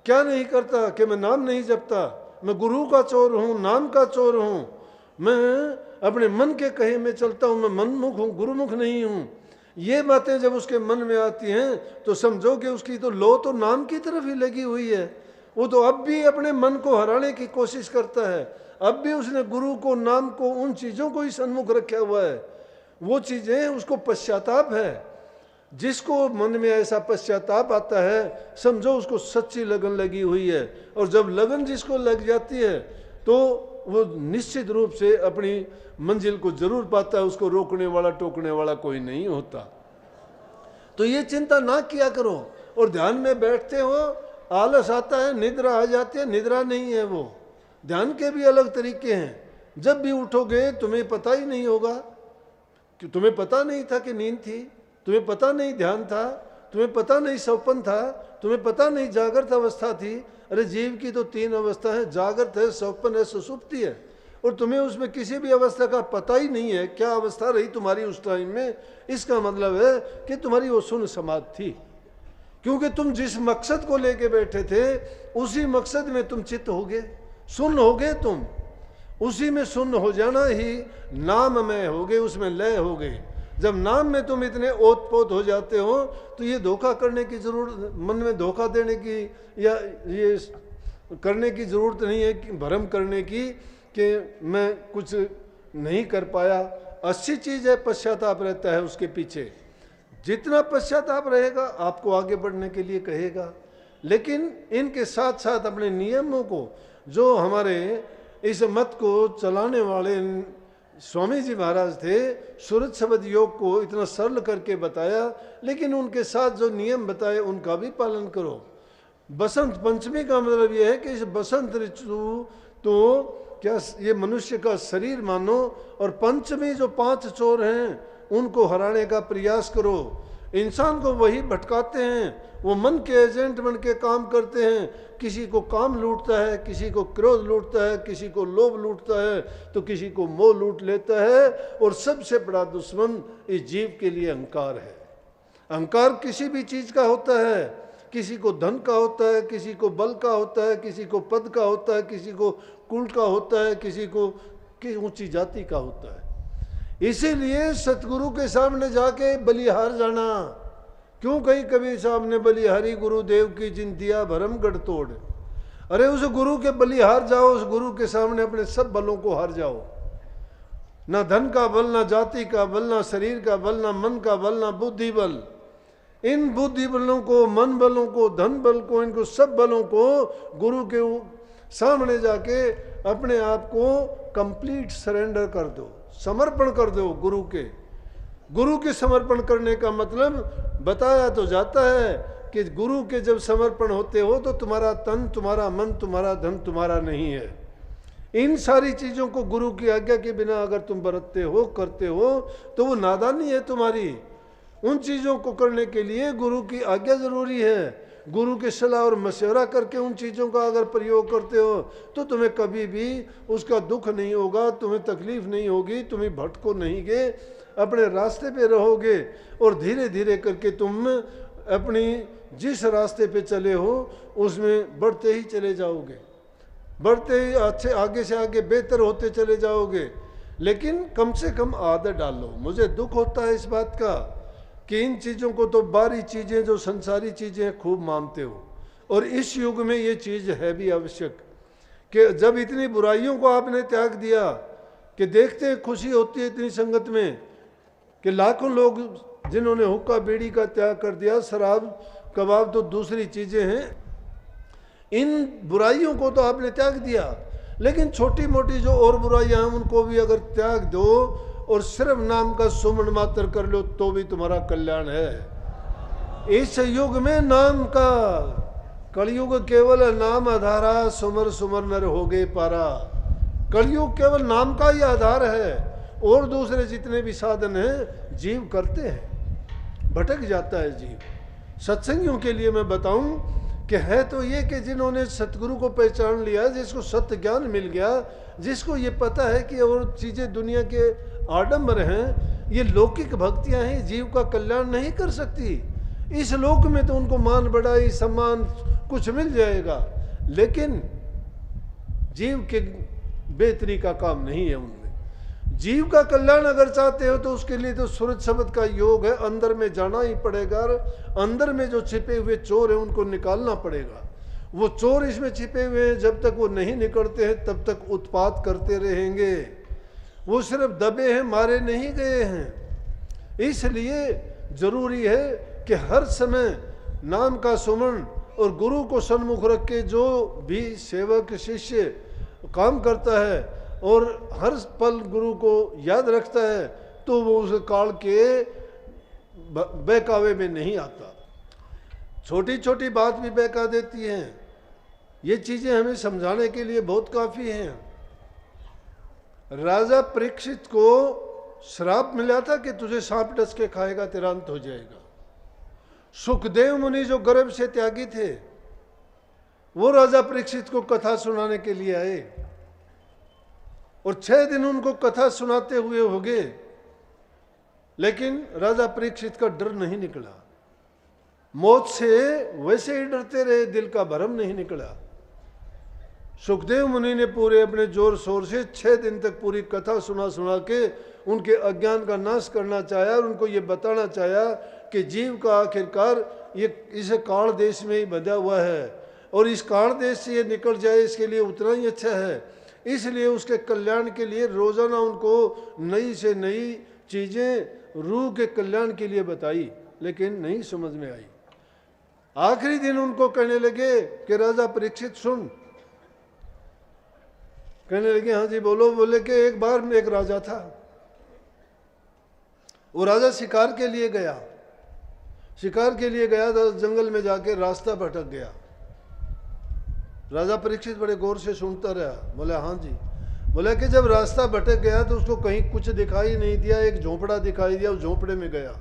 क्या नहीं करता कि मैं नाम नहीं जपता, मैं गुरु का चोर हूँ, नाम का चोर हूँ, मैं अपने मन के कहे में चलता हूँ, मैं मनमुख हूँ, गुरुमुख नहीं हूँ। ये बातें जब उसके मन में आती हैं तो समझो कि उसकी तो लो तो नाम की तरफ ही लगी हुई है। वो तो अब भी अपने मन को हराने की कोशिश करता है, अब भी उसने गुरु को, नाम को, उन चीज़ों को ही सन्मुख रखा हुआ है। वो चीज़ें उसको पश्चाताप है। जिसको मन में ऐसा पश्चाताप आता है समझो उसको सच्ची लगन लगी हुई है। और जब लगन जिसको लग जाती है तो वो निश्चित रूप से अपनी मंजिल को जरूर पाता है, उसको रोकने वाला टोकने वाला कोई नहीं होता। तो ये चिंता ना किया करो। और ध्यान में बैठते हो, आलस आता है, निद्रा आ जाती है, निद्रा नहीं है वो। ध्यान के भी अलग तरीके हैं। जब भी उठोगे तुम्हें पता ही नहीं होगा कि तुम्हें पता नहीं था कि नींद थी, तुम्हें पता नहीं ध्यान था, तुम्हें पता नहीं सपन था, तुम्हें पता नहीं जागृत अवस्था थी। अरे जीव की तो 3 अवस्था है, जागृत है, सपन है, सुषुप्ति है। और तुम्हें उसमें किसी भी अवस्था का पता ही नहीं है क्या अवस्था रही तुम्हारी उस टाइम में। इसका मतलब है कि तुम्हारी वो सुन समाधि थी, क्योंकि तुम जिस मकसद को लेके बैठे थे उसी मकसद में तुम चित्त हो गए, सुन हो गए। तुम उसी में सुन हो जाना ही नाम में हो गए, उसमें लय हो गए। जब नाम में तुम इतने ओत पोत हो जाते हो तो ये धोखा करने की जरूरत, मन में धोखा देने की या ये करने की ज़रूरत नहीं है कि भ्रम करने की कि मैं कुछ नहीं कर पाया। अच्छी चीज़ है, पश्चाताप रहता है उसके पीछे। जितना पश्चाताप रहेगा आपको आगे बढ़ने के लिए कहेगा। लेकिन इनके साथ साथ अपने नियमों को, जो हमारे इस मत को चलाने वाले स्वामी जी महाराज थे, सूरज शब्द योग को इतना सरल करके बताया, लेकिन उनके साथ जो नियम बताए उनका भी पालन करो। बसंत पंचमी का मतलब यह है कि इस बसंत ऋतु तो क्या ये मनुष्य का शरीर मानो, और पंचमी जो 5 चोर हैं उनको हराने का प्रयास करो। इंसान को वही भटकाते हैं, वो मन के एजेंट बन के काम करते हैं। किसी को काम लूटता है, किसी को क्रोध लूटता है, किसी को लोभ लूटता है, तो किसी को मोह लूट लेता है। और सबसे बड़ा दुश्मन इस जीव के लिए अहंकार है। अहंकार किसी भी चीज का होता है, किसी को धन का होता है, किसी को बल का होता है, किसी को पद का होता है, किसी को कुल का होता है, किसी को ऊंची जाति का होता है। इसीलिए सतगुरु के सामने जाके बलिहार जाना। क्यों कहीं कबीर साहब ने बलिहारी गुरुदेव की जिन दिया भरम गढ़ तोड़। अरे उस गुरु के बलिहार जाओ, उस गुरु के सामने अपने सब बलों को हार जाओ। ना धन का बल, ना जाति का बल, ना शरीर का बल, ना मन का बल, ना बुद्धि बल। इन बुद्धि बलों को, मन बलों को, धन बल को, इनको सब बलों को गुरु के सामने जाके अपने आप को कंप्लीट सरेंडर कर दो, समर्पण कर दो गुरु के। गुरु के समर्पण करने का मतलब बताया तो जाता है कि गुरु के जब समर्पण होते हो तो तुम्हारा तन, तुम्हारा मन, तुम्हारा धन तुम्हारा नहीं है। इन सारी चीजों को गुरु की आज्ञा के बिना अगर तुम बरतते हो, करते हो, तो वो नादानी है तुम्हारी। उन चीजों को करने के लिए गुरु की आज्ञा जरूरी है। गुरु के सलाह और मशवरा करके उन चीज़ों का अगर प्रयोग करते हो तो तुम्हें कभी भी उसका दुख नहीं होगा, तुम्हें तकलीफ नहीं होगी, तुम्हें भटको नहीं गे, अपने रास्ते पे रहोगे। और धीरे धीरे करके तुम अपनी जिस रास्ते पे चले हो उसमें बढ़ते ही चले जाओगे, बढ़ते ही अच्छे आगे से आगे बेहतर होते चले जाओगे। लेकिन कम से कम आदत डालो। मुझे दुख होता है इस बात का कि इन चीज़ों को तो बाहरी चीज़ें जो संसारी चीज़ें खूब मानते हो, और इस युग में ये चीज़ है भी आवश्यक कि जब इतनी बुराइयों को आपने त्याग दिया कि देखते हैं खुशी होती है इतनी संगत में कि लाखों लोग जिन्होंने हुक्का बीड़ी का त्याग कर दिया, शराब कबाब तो दूसरी चीज़ें हैं, इन बुराइयों को तो आपने त्याग दिया। लेकिन छोटी मोटी जो और बुराइयां हैं उनको भी अगर त्याग दो और सिर्फ नाम का सुमन मात्र कर लो तो भी तुम्हारा कल्याण है। इस युग में नाम का, कलयुग केवल नाम आधारा, सुमर सुमर नर हो गए पारा। कलयुग केवल नाम का ही आधार है, और दूसरे जितने भी साधन हैं जीव करते हैं, भटक जाता है जीव। सत्संगियों के लिए मैं बताऊं कि है तो ये कि जिन्होंने सतगुरु को पहचान लिया, जिसको सत्य ज्ञान मिल गया, जिसको ये पता है कि और चीज़ें दुनिया के आडंबर हैं, ये लौकिक भक्तियां हैं, जीव का कल्याण नहीं कर सकती। इस लोक में तो उनको मान बढ़ाई सम्मान कुछ मिल जाएगा, लेकिन जीव के बेहतरी का काम नहीं है उनमें। जीव का कल्याण अगर चाहते हो तो उसके लिए तो सूरज शब्द का योग है, अंदर में जाना ही पड़ेगा। अंदर में जो छिपे हुए चोर हैं उनको निकालना पड़ेगा। वो चोर इसमें छिपे हुए हैं, जब तक वो नहीं निकलते हैं तब तक उत्पात करते रहेंगे। वो सिर्फ दबे हैं, मारे नहीं गए हैं। इसलिए जरूरी है कि हर समय नाम का सुमन और गुरु को सन्मुख रख के जो भी सेवक शिष्य काम करता है और हर पल गुरु को याद रखता है तो वो उस काल के बहकावे में नहीं आता। छोटी छोटी बात भी बहका देती हैं। ये चीज़ें हमें समझाने के लिए बहुत काफ़ी हैं। राजा परीक्षित को श्राप मिला था कि तुझे सांप डस के खाएगा, तेरा अंत हो जाएगा। सुखदेव मुनि जो गर्भ से त्यागी थे, वो राजा परीक्षित को कथा सुनाने के लिए आए और 6 दिन उनको कथा सुनाते हुए हो गए, लेकिन राजा परीक्षित का डर नहीं निकला। मौत से वैसे ही डरते रहे, दिल का भरम नहीं निकला। सुखदेव मुनि ने पूरे अपने जोर शोर से 6 दिन तक पूरी कथा सुना सुना के उनके अज्ञान का नाश करना चाहा और उनको ये बताना चाहा कि जीव का आखिरकार ये इस काल देश में ही बंधा हुआ है और इस काल देश से ये निकल जाए इसके लिए उतना ही अच्छा है। इसलिए उसके कल्याण के लिए रोजाना उनको नई से नई चीज़ें रूह के कल्याण के लिए बताई, लेकिन नहीं समझ में आई। आखिरी दिन उनको कहने लगे कि राजा परीक्षित सुन। कहने लगे हाँ जी बोलो। बोले कि एक बार एक राजा था, वो राजा शिकार के लिए गया। शिकार के लिए गया तो जंगल में जाके रास्ता भटक गया। राजा परीक्षित बड़े गौर से सुनता रहा। बोला हाँ जी। बोला कि जब रास्ता भटक गया तो उसको कहीं कुछ दिखाई नहीं दिया, एक झोंपड़ा दिखाई दिया, उस झोंपड़े में गया।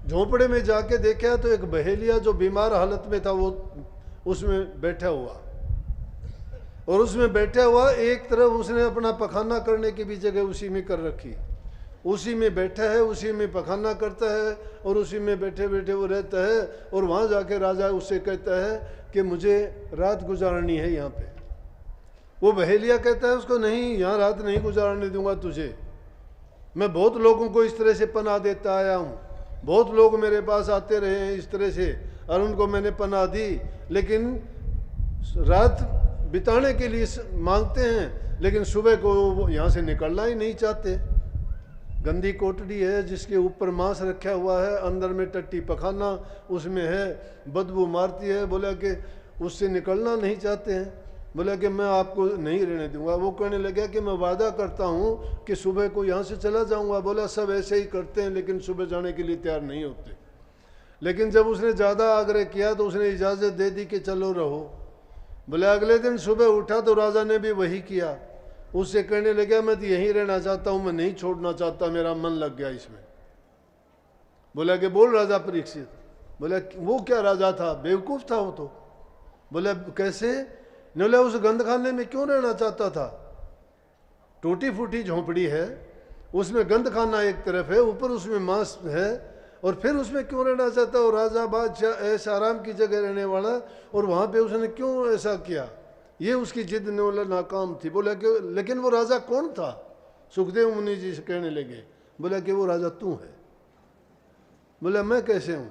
झोंपड़े में जाके देखा तो एक बहेलिया जो बीमार हालत में था वो उसमें बैठा हुआ, और उसमें बैठा हुआ एक तरफ उसने अपना पखाना करने की भी जगह उसी में कर रखी, उसी में बैठा है, उसी में पखाना करता है और उसी में बैठे बैठे वो रहता है। और वहाँ जाके राजा उससे कहता है कि मुझे रात गुजारनी है यहाँ पे। वो बहेलिया कहता है उसको, नहीं, यहाँ रात नहीं गुजारने दूंगा तुझे, मैं बहुत लोगों को इस तरह से पनाह देता आया हूँ, बहुत लोग मेरे पास आते रहे हैं इस तरह से और उनको मैंने पनाह दी, लेकिन रात बिताने के लिए मांगते हैं लेकिन सुबह को यहाँ से निकलना ही नहीं चाहते। गंदी कोठड़ी है जिसके ऊपर मांस रखा हुआ है, अंदर में टट्टी पखाना उसमें है, बदबू मारती है। बोला कि उससे निकलना नहीं चाहते हैं। बोला कि मैं आपको नहीं रहने दूंगा। वो कहने लगा कि मैं वादा करता हूँ कि सुबह को यहाँ से चला जाऊँगा। बोला सब ऐसे ही करते हैं लेकिन सुबह जाने के लिए तैयार नहीं होते। लेकिन जब उसने ज़्यादा आग्रह किया तो उसने इजाज़त दे दी कि चलो रहो। बोले अगले दिन सुबह उठा तो राजा ने भी वही किया, उससे कहने लगा मैं तो यहीं रहना चाहता हूँ, मैं नहीं छोड़ना चाहता, मेरा मन लग गया इसमें। बोला कि बोल राजा परीक्षित। बोला वो क्या राजा था, बेवकूफ़ था वो तो। बोला कैसे? बोला उस गंदखाने में क्यों रहना चाहता था? टूटी फूटी झोंपड़ी है, उसमें गंदखाना एक तरफ है, ऊपर उसमें मांस है, और फिर उसमें क्यों रहना चाहता? और राजा बादशाह ऐसा आराम की जगह रहने वाला, और वहाँ पे उसने क्यों ऐसा किया? ये उसकी जिद नाकाम थी। बोला कि लेकिन वो राजा कौन था? सुखदेव मुनि जी से कहने लगे। बोला कि वो राजा तू है। बोला मैं कैसे हूँ?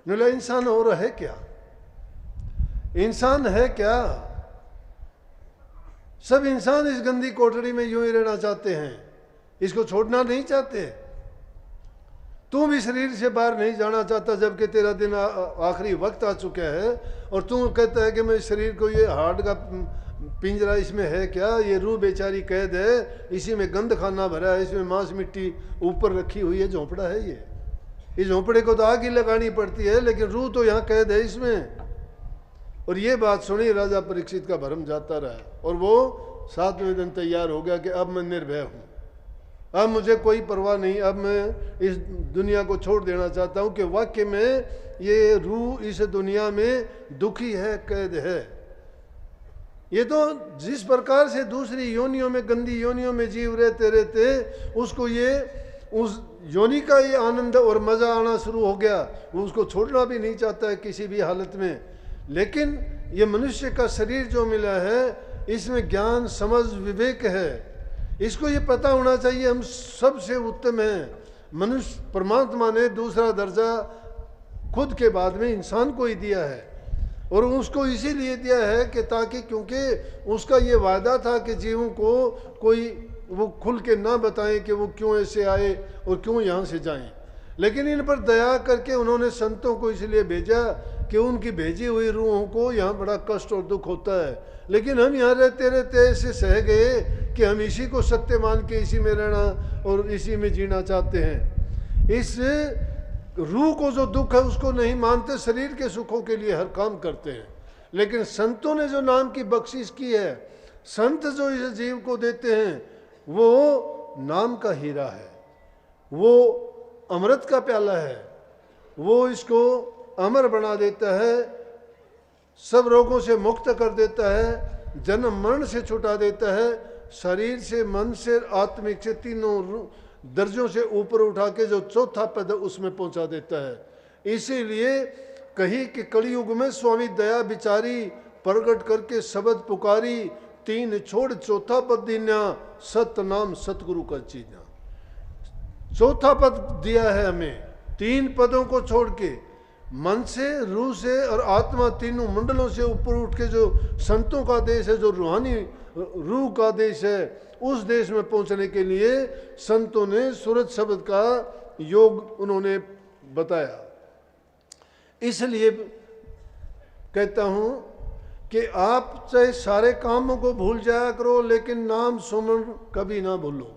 बोला इंसान और है क्या? इंसान है क्या? सब इंसान इस गंदी कोठरी में यूं ही रहना चाहते हैं, इसको छोड़ना नहीं चाहते। तू भी शरीर से बाहर नहीं जाना चाहता जबकि तेरा दिन आखिरी वक्त आ चुका है, और तू कहता है कि मैं शरीर को, ये हार्ट का पिंजरा इसमें है क्या? ये रूह बेचारी कैद है, इसी में गंद खाना भरा है, इसमें मांस मिट्टी ऊपर रखी हुई है, झोंपड़ा है ये। इस झोंपड़े को तो आग ही लगानी पड़ती है, लेकिन रूह तो यहाँ कैद है इसमें। और ये बात सुनी राजा परीक्षित का भरम जाता रहा, और वो 7वें दिन तैयार हो गया कि अब मैं निर्भय हूँ, अब मुझे कोई परवाह नहीं, अब मैं इस दुनिया को छोड़ देना चाहता हूँ कि वाकई में ये रूह इस दुनिया में दुखी है, कैद है। ये तो जिस प्रकार से दूसरी योनियों में, गंदी योनियों में जीव रहते रहते उसको ये उस योनि का ये आनंद और मज़ा आना शुरू हो गया, वो उसको छोड़ना भी नहीं चाहता है किसी भी हालत में। लेकिन ये मनुष्य का शरीर जो मिला है, इसमें ज्ञान, समझ, विवेक है, इसको ये पता होना चाहिए हम सबसे उत्तम हैं। मनुष्य, परमात्मा ने दूसरा दर्जा खुद के बाद में इंसान को ही दिया है, और उसको इसीलिए दिया है कि ताकि, क्योंकि उसका ये वादा था कि जीवों को कोई वो खुल के ना बताएं कि वो क्यों ऐसे आए और क्यों यहाँ से जाएं। लेकिन इन पर दया करके उन्होंने संतों को इसलिए भेजा कि उनकी भेजी हुई रूहों को यहाँ बड़ा कष्ट और दुख होता है, लेकिन हम यहाँ रहते रहते ऐसे सह गए कि हम इसी को सत्य मान के इसी में रहना और इसी में जीना चाहते हैं। इस रूह को जो दुख है उसको नहीं मानते, शरीर के सुखों के लिए हर काम करते हैं। लेकिन संतों ने जो नाम की बख्शिश की है, संत जो इस जीव को देते हैं, वो नाम का हीरा है, वो अमृत का प्याला है, वो इसको अमर बना देता है, सब रोगों से मुक्त कर देता है, जन्म मरण से छुटा देता है, शरीर से, मन से, आत्मिक से, तीनों दर्जों से ऊपर उठा के जो चौथा पद उसमें पहुंचा देता है। इसीलिए कही कि कलयुग में स्वामी दया बिचारी, प्रगट करके शब्द पुकारी, तीन छोड़ चौथा पद दीना, सत नाम सतगुरु का चीना। चौथा पद दिया है हमें, तीन पदों को छोड़ के, मन से, रूह से और आत्मा, तीनों मंडलों से ऊपर उठ के जो संतों का देश है, जो रूहानी रूह का देश है, उस देश में पहुंचने के लिए संतों ने सूरज शब्द का योग उन्होंने बताया। इसलिए कहता हूं कि आप चाहे सारे कामों को भूल जाया करो, लेकिन नाम सुमन कभी ना भूलो,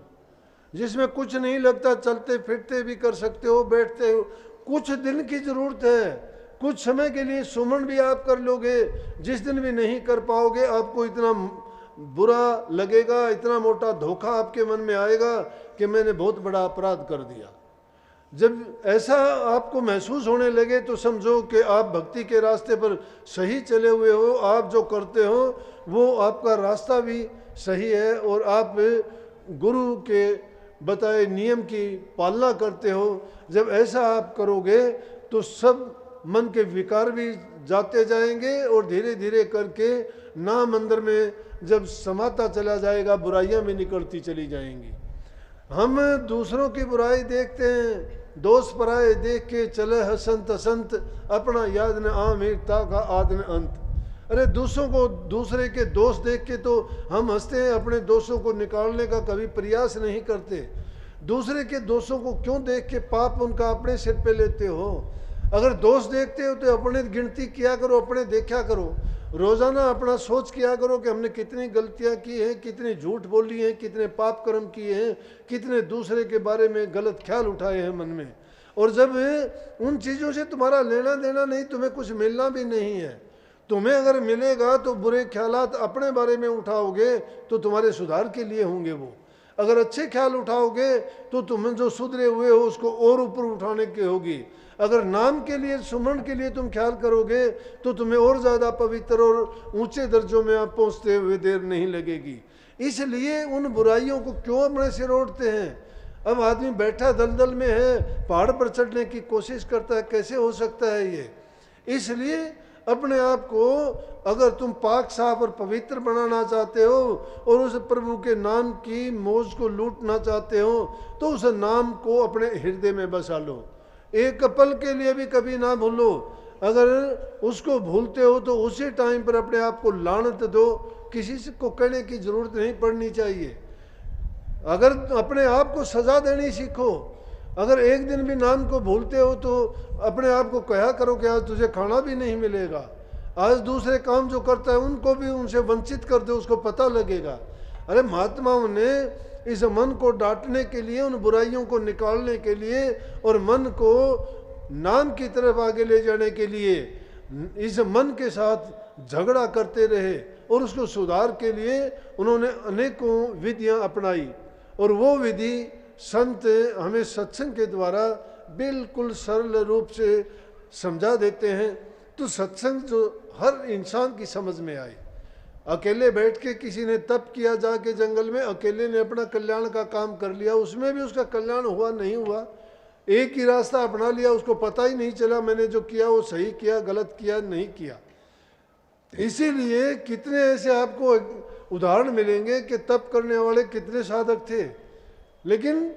जिसमें कुछ नहीं लगता, चलते फिरते भी कर सकते हो, बैठते हो, कुछ दिन की जरूरत है, कुछ समय के लिए सुमन भी आप कर लोगे, जिस दिन भी नहीं कर पाओगे आपको इतना बुरा लगेगा, इतना मोटा धोखा आपके मन में आएगा कि मैंने बहुत बड़ा अपराध कर दिया। जब ऐसा आपको महसूस होने लगे तो समझो कि आप भक्ति के रास्ते पर सही चले हुए हो, आप जो करते हो वो आपका रास्ता भी सही है और आप गुरु के बताए नियम की पालना करते हो। जब ऐसा आप करोगे तो सब मन के विकार भी जाते जाएंगे और धीरे धीरे करके नाम अंदर में जब समाता चला जाएगा, बुराइयां भी निकलती चली जाएंगी। हम दूसरों की बुराई देखते हैं, दोष पराए देख के चले हसंत हसंत, अपना याद न आमिरता का आद न अंत। अरे दूसरे के दोष देख के तो हम हंसते हैं, अपने दोषों को निकालने का कभी प्रयास नहीं करते। दूसरे के दोषों को क्यों देख के पाप उनका अपने सिर पे लेते हो? अगर दोष देखते हो तो अपने गिनती किया करो, अपने देखा करो, रोजाना अपना सोच किया करो कि हमने कितनी गलतियां की हैं, कितनी झूठ बोली हैं, कितने पाप कर्म किए हैं, कितने दूसरे के बारे में गलत ख्याल उठाए हैं मन में। और जब उन चीज़ों से तुम्हारा लेना देना नहीं, तुम्हें कुछ मिलना भी नहीं है, तुम्हें अगर मिलेगा तो बुरे ख्यालात अपने बारे में उठाओगे तो तुम्हारे सुधार के लिए होंगे वो। अगर अच्छे ख्याल उठाओगे तो तुम जो सुधरे हुए हो उसको और ऊपर उठाने की होगी। अगर नाम के लिए, सुमरण के लिए तुम ख्याल करोगे तो तुम्हें और ज़्यादा पवित्र और ऊंचे दर्जों में आप पहुंचते हुए देर नहीं लगेगी। इसलिए उन बुराइयों को क्यों अपने सिर ओढ़ते हैं? अब आदमी बैठा दलदल में है, पहाड़ पर चढ़ने की कोशिश करता है, कैसे हो सकता है ये? इसलिए अपने आप को अगर तुम पाक साफ और पवित्र बनाना चाहते हो और उस प्रभु के नाम की मौज को लूटना चाहते हो तो उस नाम को अपने हृदय में बसा लो। एक पल के लिए भी कभी ना भूलो। अगर उसको भूलते हो तो उसी टाइम पर अपने आप को लानत दो, किसी से को कहने की जरूरत नहीं पड़नी चाहिए। अगर अपने आप को सजा देनी सीखो, अगर एक दिन भी नाम को भूलते हो तो अपने आप को कहा करो कि आज तुझे खाना भी नहीं मिलेगा, आज दूसरे काम जो करता है उनको भी उनसे वंचित कर दो, उसको पता लगेगा। अरे महात्माओं ने इस मन को डांटने के लिए, उन बुराइयों को निकालने के लिए और मन को नाम की तरफ आगे ले जाने के लिए इस मन के साथ झगड़ा करते रहे और उसको सुधार के लिए उन्होंने अनेकों विधियां अपनाई। और वो विधि संत हमें सत्संग के द्वारा बिल्कुल सरल रूप से समझा देते हैं। तो सत्संग जो हर इंसान की समझ में आए। अकेले बैठ के किसी ने तप किया जाके जंगल में, अकेले ने अपना कल्याण का काम कर लिया, उसमें भी उसका कल्याण हुआ नहीं हुआ। एक ही रास्ता अपना लिया, उसको पता ही नहीं चला मैंने जो किया वो सही किया, गलत किया, नहीं किया। इसीलिए कितने ऐसे आपको उदाहरण मिलेंगे कि तप करने वाले कितने साधक थे, लेकिन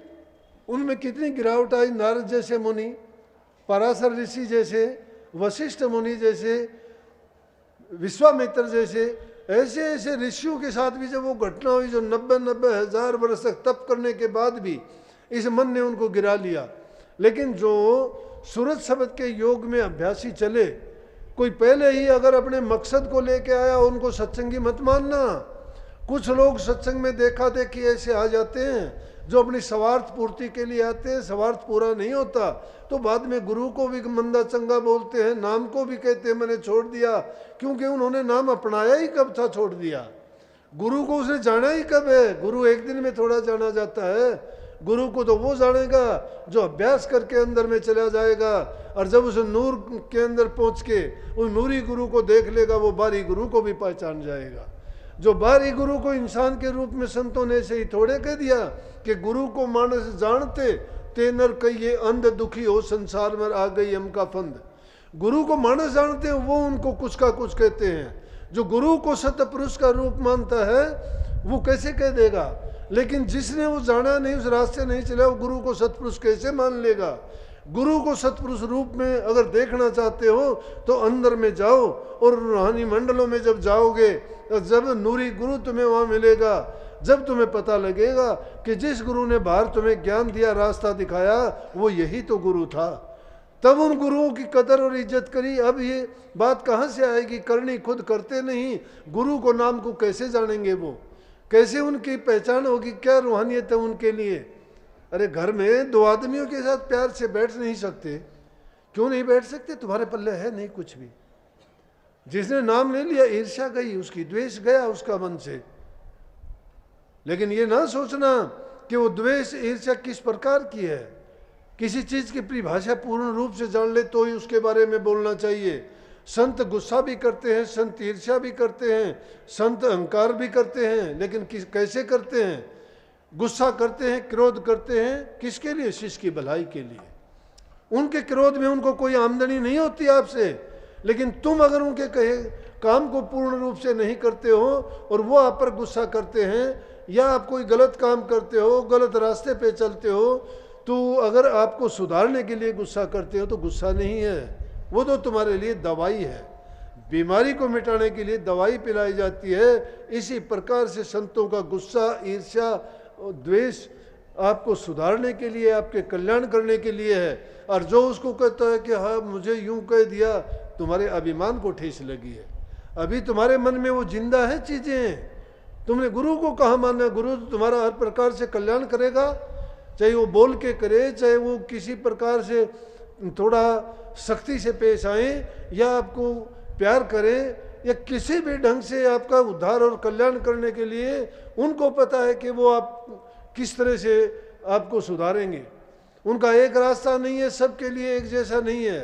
उनमें कितनी गिरावट आई। नारद जैसे मुनि, पराशर ऋषि जैसे, वशिष्ठ मुनि जैसे, विश्वामित्र जैसे, ऐसे ऐसे ऋषियों के साथ भी जब वो घटना हुई जो 90-90 हजार वर्ष तक तप करने के बाद भी इस मन ने उनको गिरा लिया। लेकिन जो सूरज शब्द के योग में अभ्यासी चले, कोई पहले ही अगर अपने मकसद को लेके आया उनको सत्संगी मत मानना। कुछ लोग सत्संग में देखा देखी ऐसे आ जाते हैं जो अपनी स्वार्थ पूर्ति के लिए आते हैं, स्वार्थ पूरा नहीं होता तो बाद में गुरु को भी मंदा चंगा बोलते हैं, नाम को भी कहते हैं मैंने छोड़ दिया, क्योंकि उन्होंने नाम अपनाया ही कब था, छोड़ दिया। गुरु को उसने जाना ही कब है? गुरु एक दिन में थोड़ा जाना जाता है। गुरु को तो वो जानेगा जो अभ्यास करके अंदर में चला जाएगा, और जब उस नूर के अंदर पहुंच के उस नूरी गुरु को देख लेगा वो बारी गुरु को भी पहचान जाएगा। जो बारी गुरु को इंसान के रूप में संतों ने से ही थोड़े कह दिया कि गुरु को मानस जानते ते नर कहिए अंध दुखी हो संसार में आ गई हम का फंद। गुरु को मानस जानते हैं वो उनको कुछ का कुछ कहते हैं। जो गुरु को सत्य पुरुष का रूप मानता है वो कैसे कह देगा? लेकिन जिसने वो जाना नहीं, उस रास्ते नहीं चला, वो गुरु को सतपुरुष कैसे मान लेगा? गुरु को सतपुरुष रूप में अगर देखना चाहते हो तो अंदर में जाओ और रूहानी मंडलों में जब जाओगे, जब नूरी गुरु तुम्हें वहां मिलेगा, जब तुम्हें पता लगेगा कि जिस गुरु ने बाहर तुम्हें ज्ञान दिया, रास्ता दिखाया, वो यही तो गुरु था, तब उन गुरुओं की कदर और इज्जत करी। अब ये बात कहाँ से आएगी? करनी खुद करते नहीं, गुरु को नाम को कैसे जानेंगे? वो कैसे उनकी पहचान होगी? क्या रूहानियत है उनके लिए? अरे घर में दो आदमियों के साथ प्यार से बैठ नहीं सकते, क्यों नहीं बैठ सकते? तुम्हारे पल्ले है नहीं कुछ भी। जिसने नाम ले लिया ईर्ष्या गई उसकी, द्वेष गया उसका मन से। लेकिन ये ना सोचना कि वो द्वेष ईर्ष्या किस प्रकार की है। किसी चीज की परिभाषा पूर्ण रूप से जान ले तो ही उसके बारे में बोलना चाहिए। संत गुस्सा भी करते हैं, संत ईर्ष्या भी करते हैं, संत अहंकार भी करते हैं, लेकिन कैसे करते हैं? गुस्सा करते हैं, क्रोध करते हैं, किसके लिए? शिष्य की भलाई के लिए। उनके क्रोध में उनको कोई आमदनी नहीं होती आपसे, लेकिन तुम अगर उनके कहे काम को पूर्ण रूप से नहीं करते हो और वो आप पर गुस्सा करते हैं, या आप कोई गलत काम करते हो, गलत रास्ते पे चलते हो, तो अगर आपको सुधारने के लिए गुस्सा करते हो तो गुस्सा नहीं है, वो तो तुम्हारे लिए दवाई है। बीमारी को मिटाने के लिए दवाई पिलाई जाती है। इसी प्रकार से संतों का गुस्सा, ईर्ष्या और द्वेष आपको सुधारने के लिए, आपके कल्याण करने के लिए है। और जो उसको कहता है कि हाँ मुझे यूं कह दिया, तुम्हारे अभिमान को ठेस लगी है। अभी तुम्हारे मन में वो जिंदा है चीजें। तुमने गुरु को कहाँ माना? गुरु तुम्हारा हर प्रकार से कल्याण करेगा, चाहे वो बोल के करे, चाहे वो किसी प्रकार से थोड़ा सख्ती से पेश आए, या आपको प्यार करें, या किसी भी ढंग से आपका उद्धार और कल्याण करने के लिए उनको पता है कि वो आप किस तरह से आपको सुधारेंगे। उनका एक रास्ता नहीं है, सबके लिए एक जैसा नहीं है।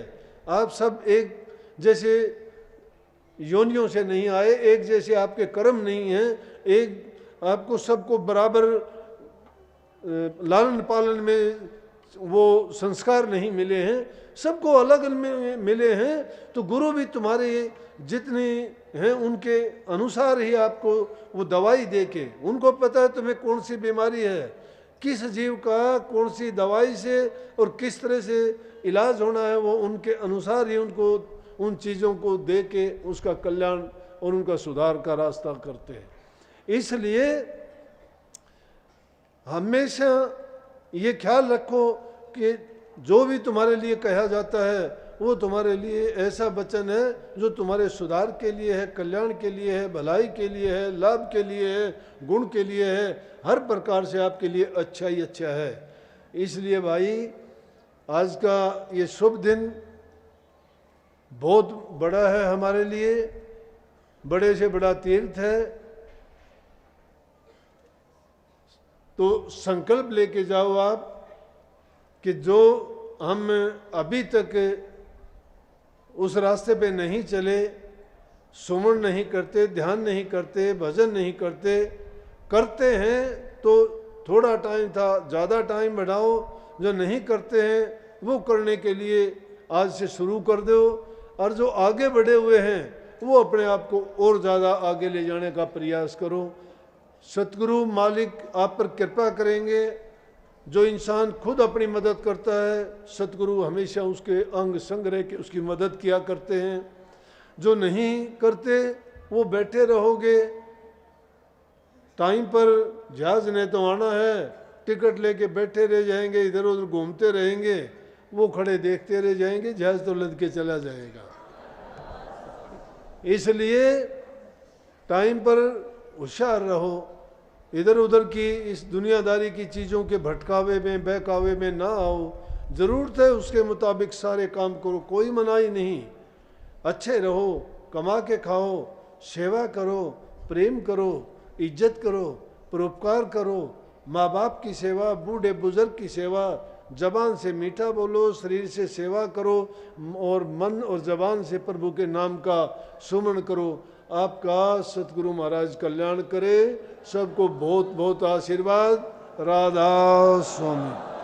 आप सब एक जैसे योनियों से नहीं आए, एक जैसे आपके कर्म नहीं हैं, एक आपको सबको बराबर लालन पालन में वो संस्कार नहीं मिले हैं, सबको अलग में मिले हैं। तो गुरु भी तुम्हारे जितने हैं उनके अनुसार ही आपको वो दवाई दे के, उनको पता है तुम्हें कौन सी बीमारी है, किस जीव का कौन सी दवाई से और किस तरह से इलाज होना है, वो उनके अनुसार ही उनको उन चीज़ों को दे के उसका कल्याण और उनका सुधार का रास्ता करते हैं। इसलिए हमेशा ये ख्याल रखो कि जो भी तुम्हारे लिए कहा जाता है वो तुम्हारे लिए ऐसा वचन है जो तुम्हारे सुधार के लिए है, कल्याण के लिए है, भलाई के लिए है, लाभ के लिए है, गुण के लिए है, हर प्रकार से आपके लिए अच्छा ही अच्छा है। इसलिए भाई आज का ये शुभ दिन बहुत बड़ा है हमारे लिए, बड़े से बड़ा तीर्थ है। तो संकल्प लेके जाओ आप कि जो हम अभी तक उस रास्ते पे नहीं चले, सुमन नहीं करते, ध्यान नहीं करते, भजन नहीं करते, करते हैं तो थोड़ा टाइम था, ज़्यादा टाइम बढ़ाओ। जो नहीं करते हैं वो करने के लिए आज से शुरू कर दो, और जो आगे बढ़े हुए हैं वो अपने आप को और ज़्यादा आगे ले जाने का प्रयास करो। सतगुरु मालिक आप पर कृपा करेंगे। जो इंसान खुद अपनी मदद करता है, सतगुरु हमेशा उसके अंग संग रह के उसकी मदद किया करते हैं। जो नहीं करते वो बैठे रहोगे, टाइम पर जहाज ने तो आना है, टिकट लेके बैठे रह जाएंगे, इधर उधर घूमते रहेंगे, वो खड़े देखते रह जाएंगे, जहाज तो लद के चला जाएगा। इसलिए टाइम पर होशियार रहो, इधर उधर की इस दुनियादारी की चीज़ों के भटकावे में, बहकावे में ना आओ। ज़रूरत है उसके मुताबिक सारे काम करो, कोई मनाही नहीं। अच्छे रहो, कमा के खाओ, सेवा करो, प्रेम करो, इज्जत करो, परोपकार करो, माँ बाप की सेवा, बूढ़े बुजुर्ग की सेवा, जबान से मीठा बोलो, शरीर से सेवा करो, और मन और जबान से प्रभु के नाम का सुमन करो। आपका सतगुरु महाराज कल्याण करे। सबको बहुत बहुत आशीर्वाद। राधा स्वामी।